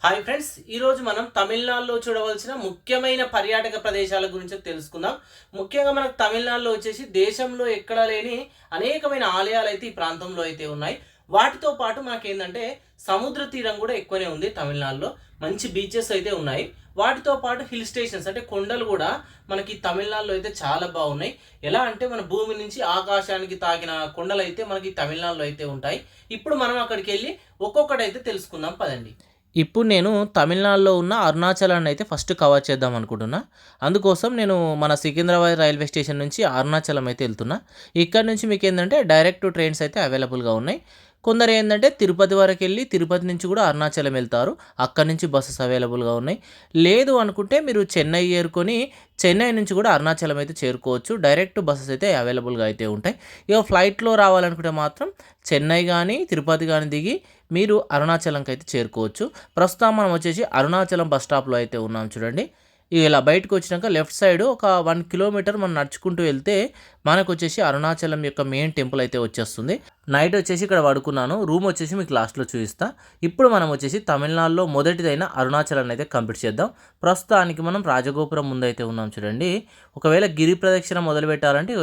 Hi friends, ఈరోజు మనం తమిళనాడులో చూడవలసిన ముఖ్యమైన పర్యాటక ప్రదేశాల గురించి తెలుసుకుందాం. ముఖ్యంగా మనకు తమిళనాడులో వచ్చేసి దేశంలో ఎక్కడా లేని అనేకమైన ఆలయాలు అయితే ఈ ప్రాంతంలో అయితే ఉన్నాయి. వాటితో పాటు మనకేంటంటే సముద్ర తీరం కూడా ఎక్కువనే ఉంది. తమిళనాడులో మంచి బీచెస్ అయితే ఉన్నాయి. వాటితో పాటు హిల్ స్టేషన్స్ అంటే కొండలు కూడా మనకి తమిళనాడులో అయితే చాలా బాగున్నాయి. ఎలా అంటే మన భూమి నుంచి ఆకాశానికి తాకిన కొండలు అయితే మనకి తమిళనాడులో అయితే ఉంటాయి. ఇప్పుడు మనం అక్కడికి వెళ్ళి ఒక్కొక్కటైతే తెలుసుకుందాం పదండి. ఇప్పుడు నేను తమిళనాడులో ఉన్న అరుణాచలాన్ని అయితే ఫస్ట్ కవర్ చేద్దాం అనుకుంటున్నా. అందుకోసం నేను మన సికింద్రాబాద్ రైల్వే స్టేషన్ నుంచి అరుణాచలం అయితే వెళ్తున్నా. ఇక్కడ నుంచి మీకు ఏంటంటే డైరెక్ట్ ట్రైన్స్ అయితే అవైలబుల్గా ఉన్నాయి. కొందరు ఏంటంటే తిరుపతి వరకు వెళ్ళి తిరుపతి నుంచి కూడా అరుణాచలం వెళ్తారు. అక్కడి నుంచి బస్సెస్ అవైలబుల్గా ఉన్నాయి. లేదు అనుకుంటే మీరు చెన్నై ఏరుకొని చెన్నై నుంచి కూడా అరుణాచలం అయితే చేరుకోవచ్చు. డైరెక్ట్ బస్సెస్ అయితే అవైలబుల్గా అయితే ఉంటాయి. ఇక ఫ్లైట్లో రావాలనుకుంటే మాత్రం చెన్నై కానీ తిరుపతి కానీ దిగి మీరు అరుణాచలంకి అయితే చేరుకోవచ్చు. ప్రస్తుతం మనం వచ్చేసి అరుణాచలం బస్ స్టాప్లో అయితే ఉన్నాం చూడండి. ఇలా బయటకు వచ్చినాక లెఫ్ట్ సైడ్ ఒక 1 కిలోమీటర్ మనం నడుచుకుంటూ వెళ్తే మనకు వచ్చేసి అరుణాచలం యొక్క మెయిన్ టెంపుల్ అయితే వచ్చేస్తుంది. నైట్ వచ్చేసి ఇక్కడ పడుకున్నాను. రూమ్ వచ్చేసి మీకు లాస్ట్లో చూపిస్తా. ఇప్పుడు మనం వచ్చేసి తమిళనాడులో మొదటిదైన అరుణాచలం అయితే కంప్లీట్ చేద్దాం. ప్రస్తుతానికి మనం రాజగోపురం ముందైతే ఉన్నాం చూడండి. ఒకవేళ గిరి ప్రదక్షిణ మొదలు పెట్టాలంటే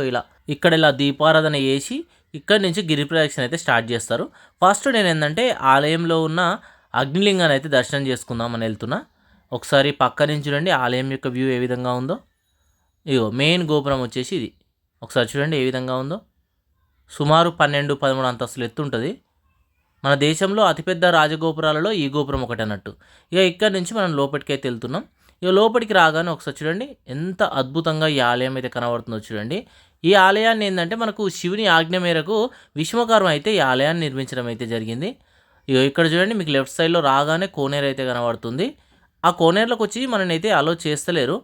ఇలా దీపారాధన చేసి ఇక్కడి నుంచి గిరి ప్రదక్షిణ అయితే స్టార్ట్ చేస్తారు. ఫస్ట్ నేను ఏంటంటే ఆలయంలో ఉన్న అగ్నిలింగాన్ని అయితే దర్శనం చేసుకుందామని వెళ్తున్నా. ఒకసారి పక్క నుంచి చూడండి ఆలయం యొక్క వ్యూ ఏ విధంగా ఉందో. మెయిన్ గోపురం వచ్చేసి ఇది. ఒకసారి చూడండి ఏ విధంగా ఉందో. సుమారు 12-13 అంతస్తులు ఎత్తు ఉంటుంది. మన దేశంలో అతిపెద్ద రాజగోపురాలలో ఈ గోపురం ఒకటి అన్నట్టు. ఇక్కడ నుంచి మనం లోపలికి అయితే వెళ్తున్నాం. లోపలికి రాగానే ఒకసారి చూడండి ఎంత అద్భుతంగా ఈ ఆలయం అయితే కనబడుతుందో చూడండి. ఈ ఆలయాన్ని ఏంటంటే మనకు శివుని ఆజ్ఞ మేరకు విశ్వకర్మ అయితే ఈ ఆలయాన్ని నిర్మించడం అయితే జరిగింది. ఇక్కడ చూడండి మీకు లెఫ్ట్ సైడ్లో రాగానే కోనేరు అయితే కనబడుతుంది. ఆ కోనేరులోకి వచ్చి మననైతే అలో చేస్తలేరు.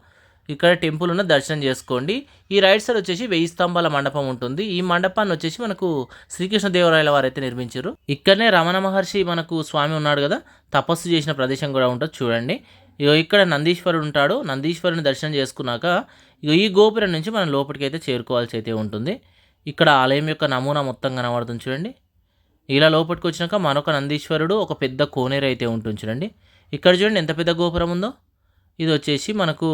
ఇక్కడ టెంపుల్ ఉన్న దర్శనం చేసుకోండి. ఈ రైట్ సైడ్ వచ్చేసి 1000 స్తంభాల మండపం ఉంటుంది. ఈ మండపాన్ని వచ్చేసి మనకు శ్రీకృష్ణదేవరాయల వారు అయితే నిర్మించారు. ఇక్కడనే రమణ మహర్షి మనకు స్వామి ఉన్నాడు కదా, తపస్సు చేసిన ప్రదేశం కూడా ఉంటుంది చూడండి. ఇక్కడ నందీశ్వరుడు ఉంటాడు. నందీశ్వరుని దర్శనం చేసుకున్నాక ఈ గోపురం నుంచి మనం లోపలికి అయితే చేరుకోవాల్సి అయితే ఉంటుంది. ఇక్కడ ఆలయం యొక్క నమూనా మొత్తం కనబడుతుంది చూడండి. ఇలా లోపలికి వచ్చినాక మరొక నందీశ్వరుడు, ఒక పెద్ద కోనేరు అయితే ఉంటుంది చూడండి. ఇక్కడ చూడండి ఎంత పెద్ద గోపురం ఉందో. ఇది వచ్చేసి మనకు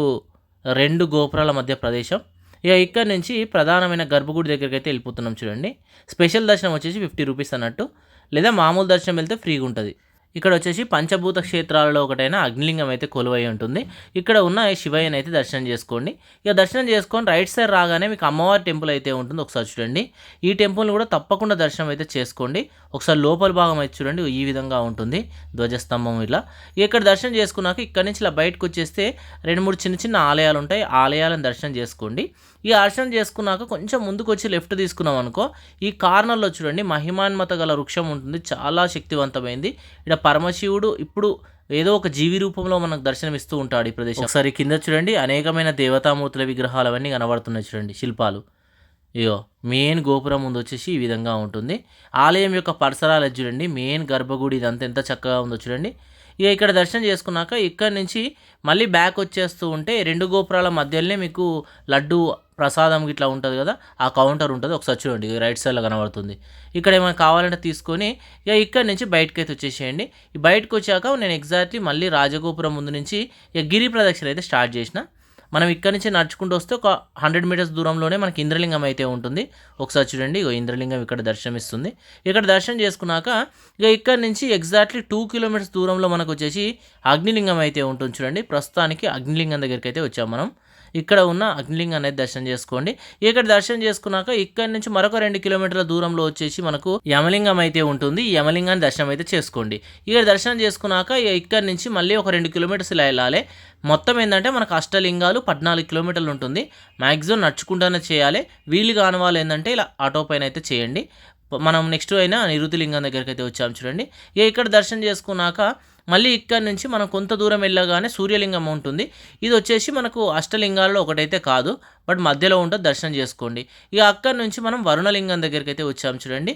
2 గోపురాల మధ్య ప్రదేశం. ఇక్కడ నుంచి ప్రధానమైన గర్భగుడి దగ్గరికి అయితే వెళ్ళిపోతున్నాం చూడండి. స్పెషల్ దర్శనం వచ్చేసి 50 రూపీస్ అన్నట్టు, లేదా మామూలు దర్శనం వెళ్తే ఫ్రీగా ఉంటుంది. ఇక్కడ వచ్చేసి పంచభూత క్షేత్రాలలో ఒకటైన అగ్నిలింగం అయితే కొలువై ఉంటుంది. ఇక్కడ ఉన్న శివయ్యని అయితే దర్శనం చేసుకోండి. దర్శనం చేసుకొని రైట్ సైడ్ రాగానే మీకు అమ్మవారి టెంపుల్ అయితే ఉంటుంది. ఒకసారి చూడండి. ఈ టెంపుల్ని కూడా తప్పకుండా దర్శనం అయితే చేసుకోండి. ఒకసారి లోపల భాగం అయితే చూడండి ఈ విధంగా ఉంటుంది. ధ్వజస్తంభం ఇక్కడ దర్శనం చేసుకున్నాక ఇక్కడ నుంచి ఇలా బయటకు వచ్చేస్తే 2-3 చిన్న చిన్న ఆలయాలు ఉంటాయి. ఆలయాలను దర్శనం చేసుకోండి. దర్శనం చేసుకున్నాక కొంచెం ముందుకు వచ్చి లెఫ్ట్ తీసుకున్నాం అనుకో, ఈ కార్నర్లో చూడండి మహిమాన్మత గల వృక్షం ఉంటుంది. చాలా శక్తివంతమైంది. ఇక్కడ పరమశివుడు ఇప్పుడు ఏదో ఒక జీవి రూపంలో మనకు దర్శనమిస్తూ ఉంటాడు ఈ ప్రదేశం. ఒకసారి కింద చూడండి అనేకమైన దేవతామూర్తుల విగ్రహాలు అవన్నీ కనబడుతున్నాయి చూడండి, శిల్పాలు. మెయిన్ గోపురం ముందు వచ్చేసి ఈ విధంగా ఉంటుంది. ఆలయం యొక్క పరిసరాలు చూడండి. మెయిన్ గర్భగుడి ఇదంతా ఎంత చక్కగా ఉందో చూడండి. ఇక్కడ దర్శనం చేసుకున్నాక ఇక్కడ నుంచి మళ్ళీ బ్యాక్ వచ్చేస్తూ ఉంటే 2 గోపురాల మధ్యలోనే మీకు లడ్డు ప్రసాదం ఇట్లా ఉంటుంది కదా, ఆ కౌంటర్ ఉంటుంది. ఒకసారి చూడండి రైట్ సైడ్లో కనబడుతుంది. ఇక్కడ ఏమైనా కావాలంటే తీసుకొని ఇక్కడ నుంచి బయటకు అయితే వచ్చేసేయండి. బయటకు వచ్చాక నేను ఎగ్జాక్ట్లీ మళ్ళీ రాజగోపురం ముందు నుంచి గిరి ప్రదక్షిణ అయితే స్టార్ట్ చేసిన. మనం ఇక్కడ నుంచి నడుచుకుంటూ వస్తే ఒక 100 మీటర్స్ దూరంలోనే మనకి ఇంద్రలింగం అయితే ఉంటుంది. ఒకసారి చూడండి ఇంద్రలింగం ఇక్కడ దర్శనమిస్తుంది. ఇక్కడ దర్శనం చేసుకున్నాక ఇక్కడ నుంచి ఎగ్జాక్ట్లీ 2 కిలోమీటర్స్ దూరంలో మనకు వచ్చేసి అగ్నిలింగం అయితే ఉంటుంది చూడండి. ప్రస్తుతానికి అగ్నిలింగం దగ్గరికి అయితే వచ్చాం మనం. ఇక్కడ ఉన్న అగ్నిలింగం అనేది దర్శనం చేసుకోండి. ఇక్కడ దర్శనం చేసుకున్నాక ఇక్కడ నుంచి మరొక 2 కిలోమీటర్ల దూరంలో వచ్చేసి మనకు యమలింగం అయితే ఉంటుంది. ఈ యమలింగాన్ని దర్శనం అయితే చేసుకోండి. ఇక్కడ దర్శనం చేసుకున్నాక ఇక్కడ నుంచి మళ్ళీ ఒక 2 కిలోమీటర్స్ ఇలా వెళ్ళాలి. మొత్తం ఏంటంటే మనకు అష్టలింగాలు 14 కిలోమీటర్లు ఉంటుంది. మ్యాక్సిమం నడుచుకుంటూనే చేయాలి. వీలు కాని వాళ్ళు ఏంటంటే ఇలా ఆటో పైన అయితే చేయండి. మనం నెక్స్ట్ అయినా నిరుతిలింగం దగ్గరికి అయితే వచ్చాము చూడండి. ఇక్కడ దర్శనం చేసుకున్నాక మళ్ళీ ఇక్కడ నుంచి మనం కొంత దూరం వెళ్ళగానే సూర్యలింగం ఉంటుంది. ఇది వచ్చేసి మనకు అష్టలింగాల్లో ఒకటైతే కాదు, బట్ మధ్యలో ఉంటుంది. దర్శనం చేసుకోండి. అక్కడ నుంచి మనం వరుణలింగం దగ్గరికి అయితే వచ్చాము చూడండి.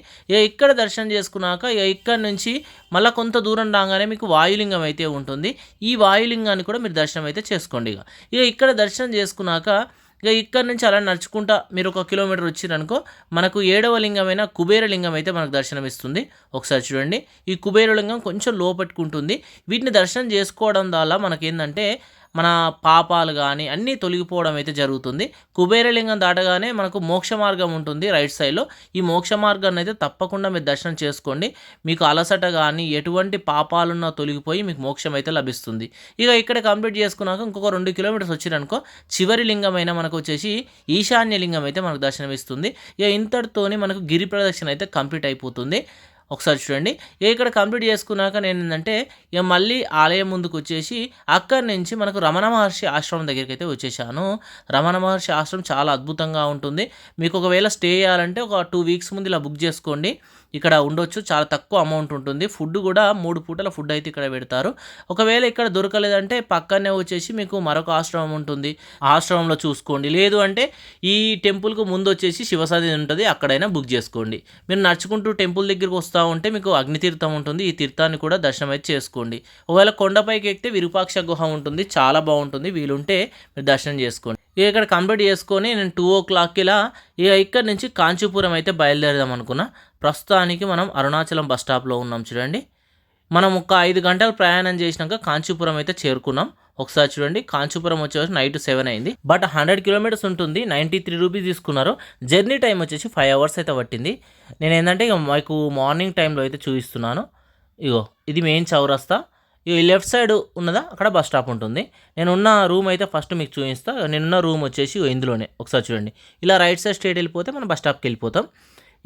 ఇక్కడ దర్శనం చేసుకున్నాక ఇక్కడ నుంచి మళ్ళీ కొంత దూరం రాగానే మీకు వాయులింగం అయితే ఉంటుంది. ఈ వాయులింగాన్ని కూడా మీరు దర్శనం అయితే చేసుకోండి. ఇక్కడ దర్శనం చేసుకున్నాక ఇక ఇక్కడ నుంచి అలా నడుచుకుంటా మీరు 1 కిలోమీటర్ వచ్చిరనుకో మనకు 7వ లింగమైన కుబేర లింగం అయితే మనకు దర్శనం ఇస్తుంది. ఒకసారి చూడండి, ఈ కుబేర లింగం కొంచెం లోపట్టుకుంటుంది. వీటిని దర్శనం చేసుకోవడం వల్ల మనకేందంటే మన పాపాలు కానీ అన్నీ తొలగిపోవడం అయితే జరుగుతుంది. కుబేరలింగం దాటగానే మనకు మోక్ష మార్గం ఉంటుంది రైట్ సైడ్లో. ఈ మోక్ష మార్గాన్ని అయితే తప్పకుండా మీరు దర్శనం చేసుకోండి. మీకు అలసట కానీ ఎటువంటి పాపాలున్నా తొలగిపోయి మీకు మోక్షం అయితే లభిస్తుంది. ఇక ఇక్కడ కంప్లీట్ చేసుకున్నాక ఇంకొక 2 కిలోమీటర్స్ వచ్చిరనుకో చివరి లింగమైన మనకు వచ్చేసి ఈశాన్య లింగం అయితే మనకు దర్శనం ఇస్తుంది. ఇక ఇంతటితోని మనకు గిరి ప్రదక్షిణ అయితే కంప్లీట్ అయిపోతుంది. ఒకసారి చూడండి, ఇక్కడ కంప్లీట్ చేసుకున్నాక నేను ఏంటంటే ఇక మళ్ళీ ఆలయం ముందుకు వచ్చేసి అక్కడి నుంచి మనకు రమణ మహర్షి ఆశ్రమం దగ్గరికి అయితే వచ్చేసాను. రమణ మహర్షి ఆశ్రమం చాలా అద్భుతంగా ఉంటుంది. మీకు ఒకవేళ స్టే చేయాలంటే ఒక 2 వీక్స్ ముందు ఇలా బుక్ చేసుకోండి. ఇక్కడ ఉండొచ్చు, చాలా తక్కువ అమౌంట్ ఉంటుంది. ఫుడ్ కూడా 3 పూటల ఫుడ్ అయితే ఇక్కడ పెడతారు. ఒకవేళ ఇక్కడ దొరకలేదంటే పక్కనే వచ్చేసి మీకు మరొక ఆశ్రమం ఉంటుంది, ఆశ్రమంలో చూసుకోండి. లేదు అంటే ఈ టెంపుల్కు ముందు వచ్చేసి శివసన్నిధి ఉంటుంది, అక్కడైనా బుక్ చేసుకోండి. మీరు నడుచుకుంటూ టెంపుల్ దగ్గరికి వస్తూ ఉంటే మీకు అగ్నితీర్థం ఉంటుంది, ఈ తీర్థాన్ని కూడా దర్శనం అయితే చేసుకోండి. ఒకవేళ కొండపైకి ఎక్కితే విరూపాక్ష గుహ ఉంటుంది, చాలా బాగుంటుంది. వీలుంటే మీరు దర్శనం చేసుకోండి. ఇక్కడ కంప్లీట్ చేసుకొని నేను 2 ఇలా ఇక్కడ నుంచి కాంచీపురం అయితే బయలుదేరదాం అనుకున్నా. ప్రస్తుతానికి మనం అరుణాచలం బస్ స్టాప్లో ఉన్నాం చూడండి. మనం ఒక 5 గంటలు ప్రయాణం చేసినాక కాంచీపురం అయితే చేరుకున్నాం. ఒకసారి చూడండి, కాంచీపురం వచ్చేసి నైట్ 7 అయింది. బట్ 100 కిలోమీటర్స్ ఉంటుంది, 93 రూపీస్ తీసుకున్నారు. జర్నీ టైం వచ్చేసి 5 అవర్స్ అయితే పట్టింది. నేను ఏంటంటే ఇక మీకు మార్నింగ్ టైంలో అయితే చూపిస్తున్నాను. ఇగో ఇది మెయిన్ చౌరస్తా. ఈ లెఫ్ట్ సైడ్ ఉన్నదా అక్కడ బస్ స్టాప్ ఉంటుంది. నేనున్న రూమ్ అయితే ఫస్ట్ మీకు చూపిస్తా. నేనున్న రూమ్ వచ్చేసి ఇందులోనే. ఒకసారి చూడండి, ఇలా రైట్ సైడ్ స్ట్రేట్ వెళ్ళిపోతే మనం బస్ స్టాప్కి వెళ్ళిపోతాం.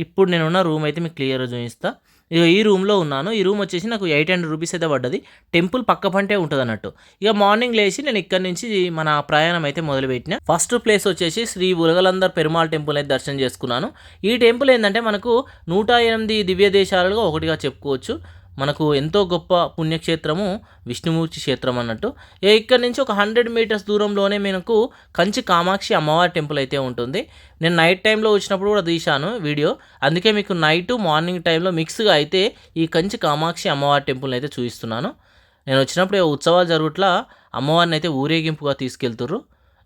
ఇప్పుడు నేనున్న రూమ్ అయితే మీకు క్లియర్గా చూపిస్తా. ఇక ఈ రూమ్లో ఉన్నాను. ఈ రూమ్ వచ్చేసి నాకు 800 రూపీస్ అయితే పడ్డది. టెంపుల్ పక్క పంటే ఉంటుంది అన్నట్టు. ఇక మార్నింగ్ లేచి నేను ఇక్కడ నుంచి మన ప్రయాణం అయితే మొదలుపెట్టిన. ఫస్ట్ ప్లేస్ వచ్చేసి శ్రీ ఉలగలందర్ పెరుమాళ్ టెంపుల్ అయితే దర్శనం చేసుకున్నాను. ఈ టెంపుల్ ఏంటంటే మనకు 108 దివ్య దేశాలలో ఒకటిగా చెప్పుకోవచ్చు. మనకు ఎంతో గొప్ప పుణ్యక్షేత్రము విష్ణుమూర్తి క్షేత్రం అన్నట్టు. ఇక్కడ నుంచి ఒక 100 మీటర్స్ దూరంలోనే మనకు కంచి కామాక్షి అమ్మవారి టెంపుల్ అయితే ఉంటుంది. నేను నైట్ టైంలో వచ్చినప్పుడు కూడా తీశాను వీడియో, అందుకే మీకు నైట్ మార్నింగ్ టైంలో మిక్స్గా అయితే ఈ కంచి కామాక్షి అమ్మవారి టెంపుల్ని అయితే చూపిస్తున్నాను. నేను వచ్చినప్పుడు ఉత్సవాలు జరుగుట్లా అమ్మవారిని అయితే ఊరేగింపుగా తీసుకెళ్తుర్రు.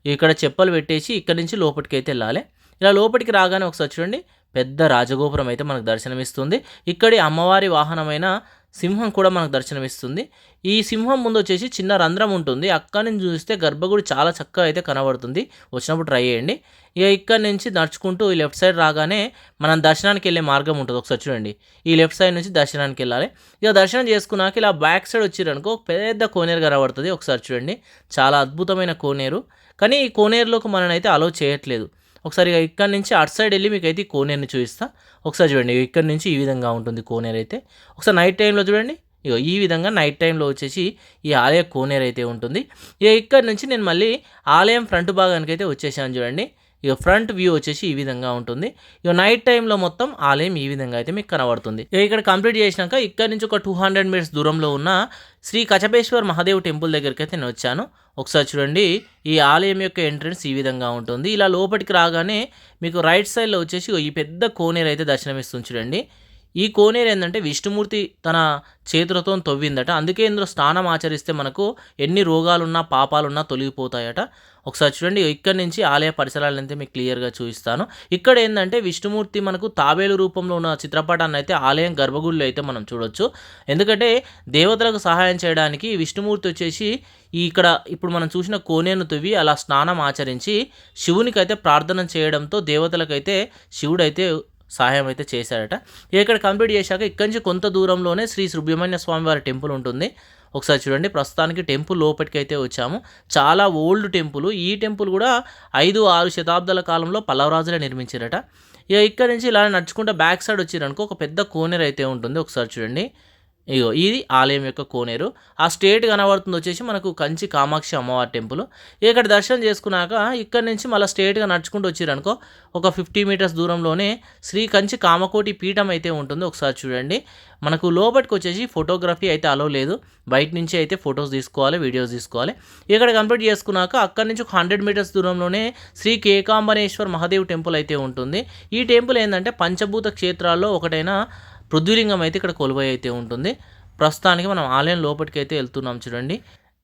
ఇక్కడ చెప్పలు పెట్టేసి ఇక్కడ నుంచి లోపలికి అయితే వెళ్ళాలి. ఇలా లోపలికి రాగానే ఒకసారి చూడండి, పెద్ద రాజగోపురం అయితే మనకు దర్శనమిస్తుంది. ఇక్కడి అమ్మవారి వాహనమైన సింహం కూడా మనకు దర్శనమిస్తుంది. ఈ సింహం ముందు వచ్చేసి చిన్న రంధ్రం ఉంటుంది, అక్కడి నుంచి చూస్తే గర్భగుడి చాలా చక్కగా అయితే కనబడుతుంది. వచ్చినప్పుడు ట్రై చేయండి. ఇక ఇక్కడి నుంచి నడుచుకుంటూ ఈ లెఫ్ట్ సైడ్ రాగానే మనం దర్శనానికి వెళ్ళే మార్గం ఉంటుంది. ఒకసారి చూడండి, ఈ లెఫ్ట్ సైడ్ నుంచి దర్శనానికి వెళ్ళాలి. ఇక దర్శనం చేసుకున్నాక ఇలా బ్యాక్ సైడ్ వచ్చిరనుకో పెద్ద కోనేరు కనబడుతుంది. ఒకసారి చూడండి, చాలా అద్భుతమైన కోనేరు. కానీ ఈ కోనేరులోకి మనల్ని అయితే అలో చేయట్లేదు. ఒకసారి ఇక్కడ నుంచి అటు సైడ్ వెళ్ళి మీకు అయితే కోనేరుని చూపిస్తా. ఒకసారి చూడండి, ఇక్కడ నుంచి ఈ విధంగా ఉంటుంది కోనేరు అయితే. ఒకసారి నైట్ టైంలో చూడండి, ఇక ఈ విధంగా నైట్ టైంలో వచ్చేసి ఈ ఆలయ కోనేరు అయితే ఉంటుంది. ఇక ఇక్కడ నుంచి నేను మళ్ళీ ఆలయం ఫ్రంట్ భాగానికి అయితే వచ్చేసాను చూడండి. ఇక ఫ్రంట్ వ్యూ వచ్చేసి ఈ విధంగా ఉంటుంది. ఇక నైట్ టైంలో మొత్తం ఆలయం ఈ విధంగా అయితే మీకు కనబడుతుంది. ఇక ఇక్కడ కంప్లీట్ చేసినాక ఇక్కడ నుంచి ఒక 200 మీటర్స్ దూరంలో ఉన్న శ్రీ కచపేశ్వర్ మహాదేవ్ టెంపుల్ దగ్గరికి అయితే నేను వచ్చాను. ఒకసారి చూడండి, ఈ ఆలయం యొక్క ఎంట్రన్స్ ఈ విధంగా ఉంటుంది. ఇలా లోపలికి రాగానే మీకు రైట్ సైడ్లో వచ్చేసి ఈ పెద్ద కోనేరు అయితే దర్శనమిస్తుంది చూడండి. ఈ కోనేరు ఏంటంటే విష్ణుమూర్తి తన చేతులతో తవ్విందట, అందుకే ఇందులో స్నానం ఆచరిస్తే మనకు ఎన్ని రోగాలున్నా పాపాలున్నా తొలగిపోతాయట. ఒకసారి చూడండి, ఇక్కడి నుంచి ఆలయ పరిసరాలను అయితే మీకు క్లియర్గా చూపిస్తాను. ఇక్కడ ఏంటంటే విష్ణుమూర్తి మనకు తాబేలు రూపంలో ఉన్న చిత్రపటాన్ని అయితే ఆలయం గర్భగుడిలో అయితే మనం చూడొచ్చు. ఎందుకంటే దేవతలకు సహాయం చేయడానికి విష్ణుమూర్తి వచ్చేసి ఇక్కడ ఇప్పుడు మనం చూసిన కోనేరును తవ్వి అలా స్నానం ఆచరించి శివునికి అయితే ప్రార్థన చేయడంతో దేవతలకైతే శివుడైతే సహాయం అయితే చేశాడట. ఇక్కడ కంప్లీట్ చేశాక ఇక్కడి నుంచి కొంత దూరంలోనే శ్రీ సుబ్రహ్మణ్య స్వామి వారి టెంపుల్ ఉంటుంది. ఒకసారి చూడండి, ప్రస్తుతానికి టెంపుల్ లోపలికి అయితే వచ్చాము. చాలా ఓల్డ్ టెంపుల్. ఈ టెంపుల్ కూడా 5-6 శతాబ్దాల కాలంలో పల్లవరాజులే నిర్మించారట. ఇక ఇక్కడ నుంచి ఇలా నడుచుకుంటే బ్యాక్ సైడ్ వచ్చిరనుకో ఒక పెద్ద కోనేరు అయితే ఉంటుంది. ఒకసారి చూడండి, ఇగో ఇది ఆలయం యొక్క కోనేరు. ఆ స్టేట్ కనబడుతుంది వచ్చేసి మనకు కంచి కామాక్షి అమ్మవారి టెంపుల్. ఇక్కడ దర్శనం చేసుకున్నాక ఇక్కడ నుంచి మళ్ళీ స్ట్రేట్గా నడుచుకుంటూ వచ్చిరనుకో ఒక 50 మీటర్స్ దూరంలోనే శ్రీ కంచి కామకోటి పీఠం అయితే ఉంటుంది. ఒకసారి చూడండి, మనకు లోపలికి వచ్చేసి ఫోటోగ్రఫీ అయితే అలో లేదు, బయట నుంచి అయితే ఫొటోస్ తీసుకోవాలి, వీడియోస్ తీసుకోవాలి. ఇక్కడ కంప్లీట్ చేసుకున్నాక అక్కడి నుంచి ఒక 100 మీటర్స్ దూరంలోనే శ్రీ కేకాంబనేశ్వర్ మహాదేవ్ టెంపుల్ అయితే ఉంటుంది. ఈ టెంపుల్ ఏంటంటే పంచభూత క్షేత్రాల్లో ఒకటైన పృథ్వీలింగం అయితే ఇక్కడ కొలువై అయితే ఉంటుంది. ప్రస్తుతానికి మనం ఆలయం లోపలికి అయితే వెళ్తున్నాం చూడండి.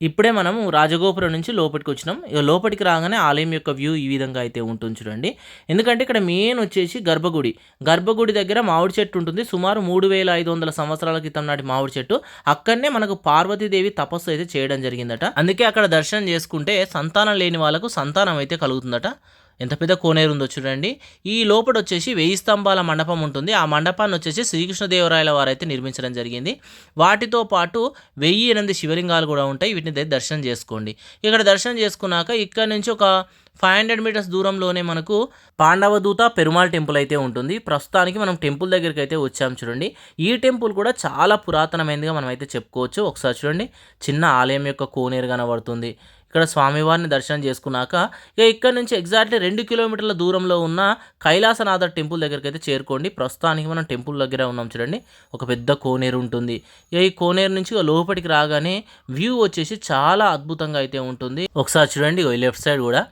ఇప్పుడే మనము రాజగోపురం నుంచి లోపలికి వచ్చినాం. ఇక లోపలికి రాగానే ఆలయం యొక్క వ్యూ ఈ విధంగా అయితే ఉంటుంది చూడండి. ఎందుకంటే ఇక్కడ మెయిన్ వచ్చేసి గర్భగుడి. గర్భగుడి దగ్గర మామిడి చెట్టు ఉంటుంది. సుమారు 3500 సంవత్సరాల క్రితం నాటి మామిడి చెట్టు. అక్కడనే మనకు పార్వతీదేవి తపస్సు అయితే చేయడం జరిగిందట. అందుకే అక్కడ దర్శనం చేసుకుంటే సంతానం లేని వాళ్ళకు సంతానం అయితే కలుగుతుందట. ఎంత పెద్ద కోనేరు ఉందో చూడండి. ఈ లోపల వచ్చేసి 1000 స్తంభాల మండపం ఉంటుంది. ఆ మండపాన్ని వచ్చేసి శ్రీకృష్ణదేవరాయల వారు అయితే నిర్మించడం జరిగింది. వాటితో పాటు 1008 శివలింగాలు కూడా ఉంటాయి. వీటిని దర్శనం చేసుకోండి. ఇక్కడ దర్శనం చేసుకున్నాక ఇక్కడ నుంచి ఒక 500 మీటర్స్ దూరంలోనే మనకు పాండవదూత పెరుమాళ్ టెంపుల్ అయితే ఉంటుంది. ప్రస్తుతానికి మనం టెంపుల్ దగ్గరికి అయితే వచ్చాం చూడండి. ఈ టెంపుల్ కూడా చాలా పురాతనమైనదిగా మనం అయితే చెప్పుకోవచ్చు. ఒకసారి చూడండి, చిన్న ఆలయం యొక్క కోనేరు కనబడుతుంది. ఇక్కడ స్వామివారిని దర్శనం చేసుకున్నాక ఇక ఇక్కడ నుంచి ఎగ్జాక్ట్లీ 2 కిలోమీటర్ల దూరంలో ఉన్న కైలాసనాథ టెంపుల్ దగ్గరికి అయితే చేరుకోండి. ప్రస్తుతానికి మనం టెంపుల్ దగ్గర ఉన్నాం చూడండి. ఒక పెద్ద కోనేరు ఉంటుంది. ఇక ఈ కోనేరు నుంచి లోపలికి రాగానే వ్యూ వచ్చేసి చాలా అద్భుతంగా అయితే ఉంటుంది. ఒకసారి చూడండి, లెఫ్ట్ సైడ్ కూడా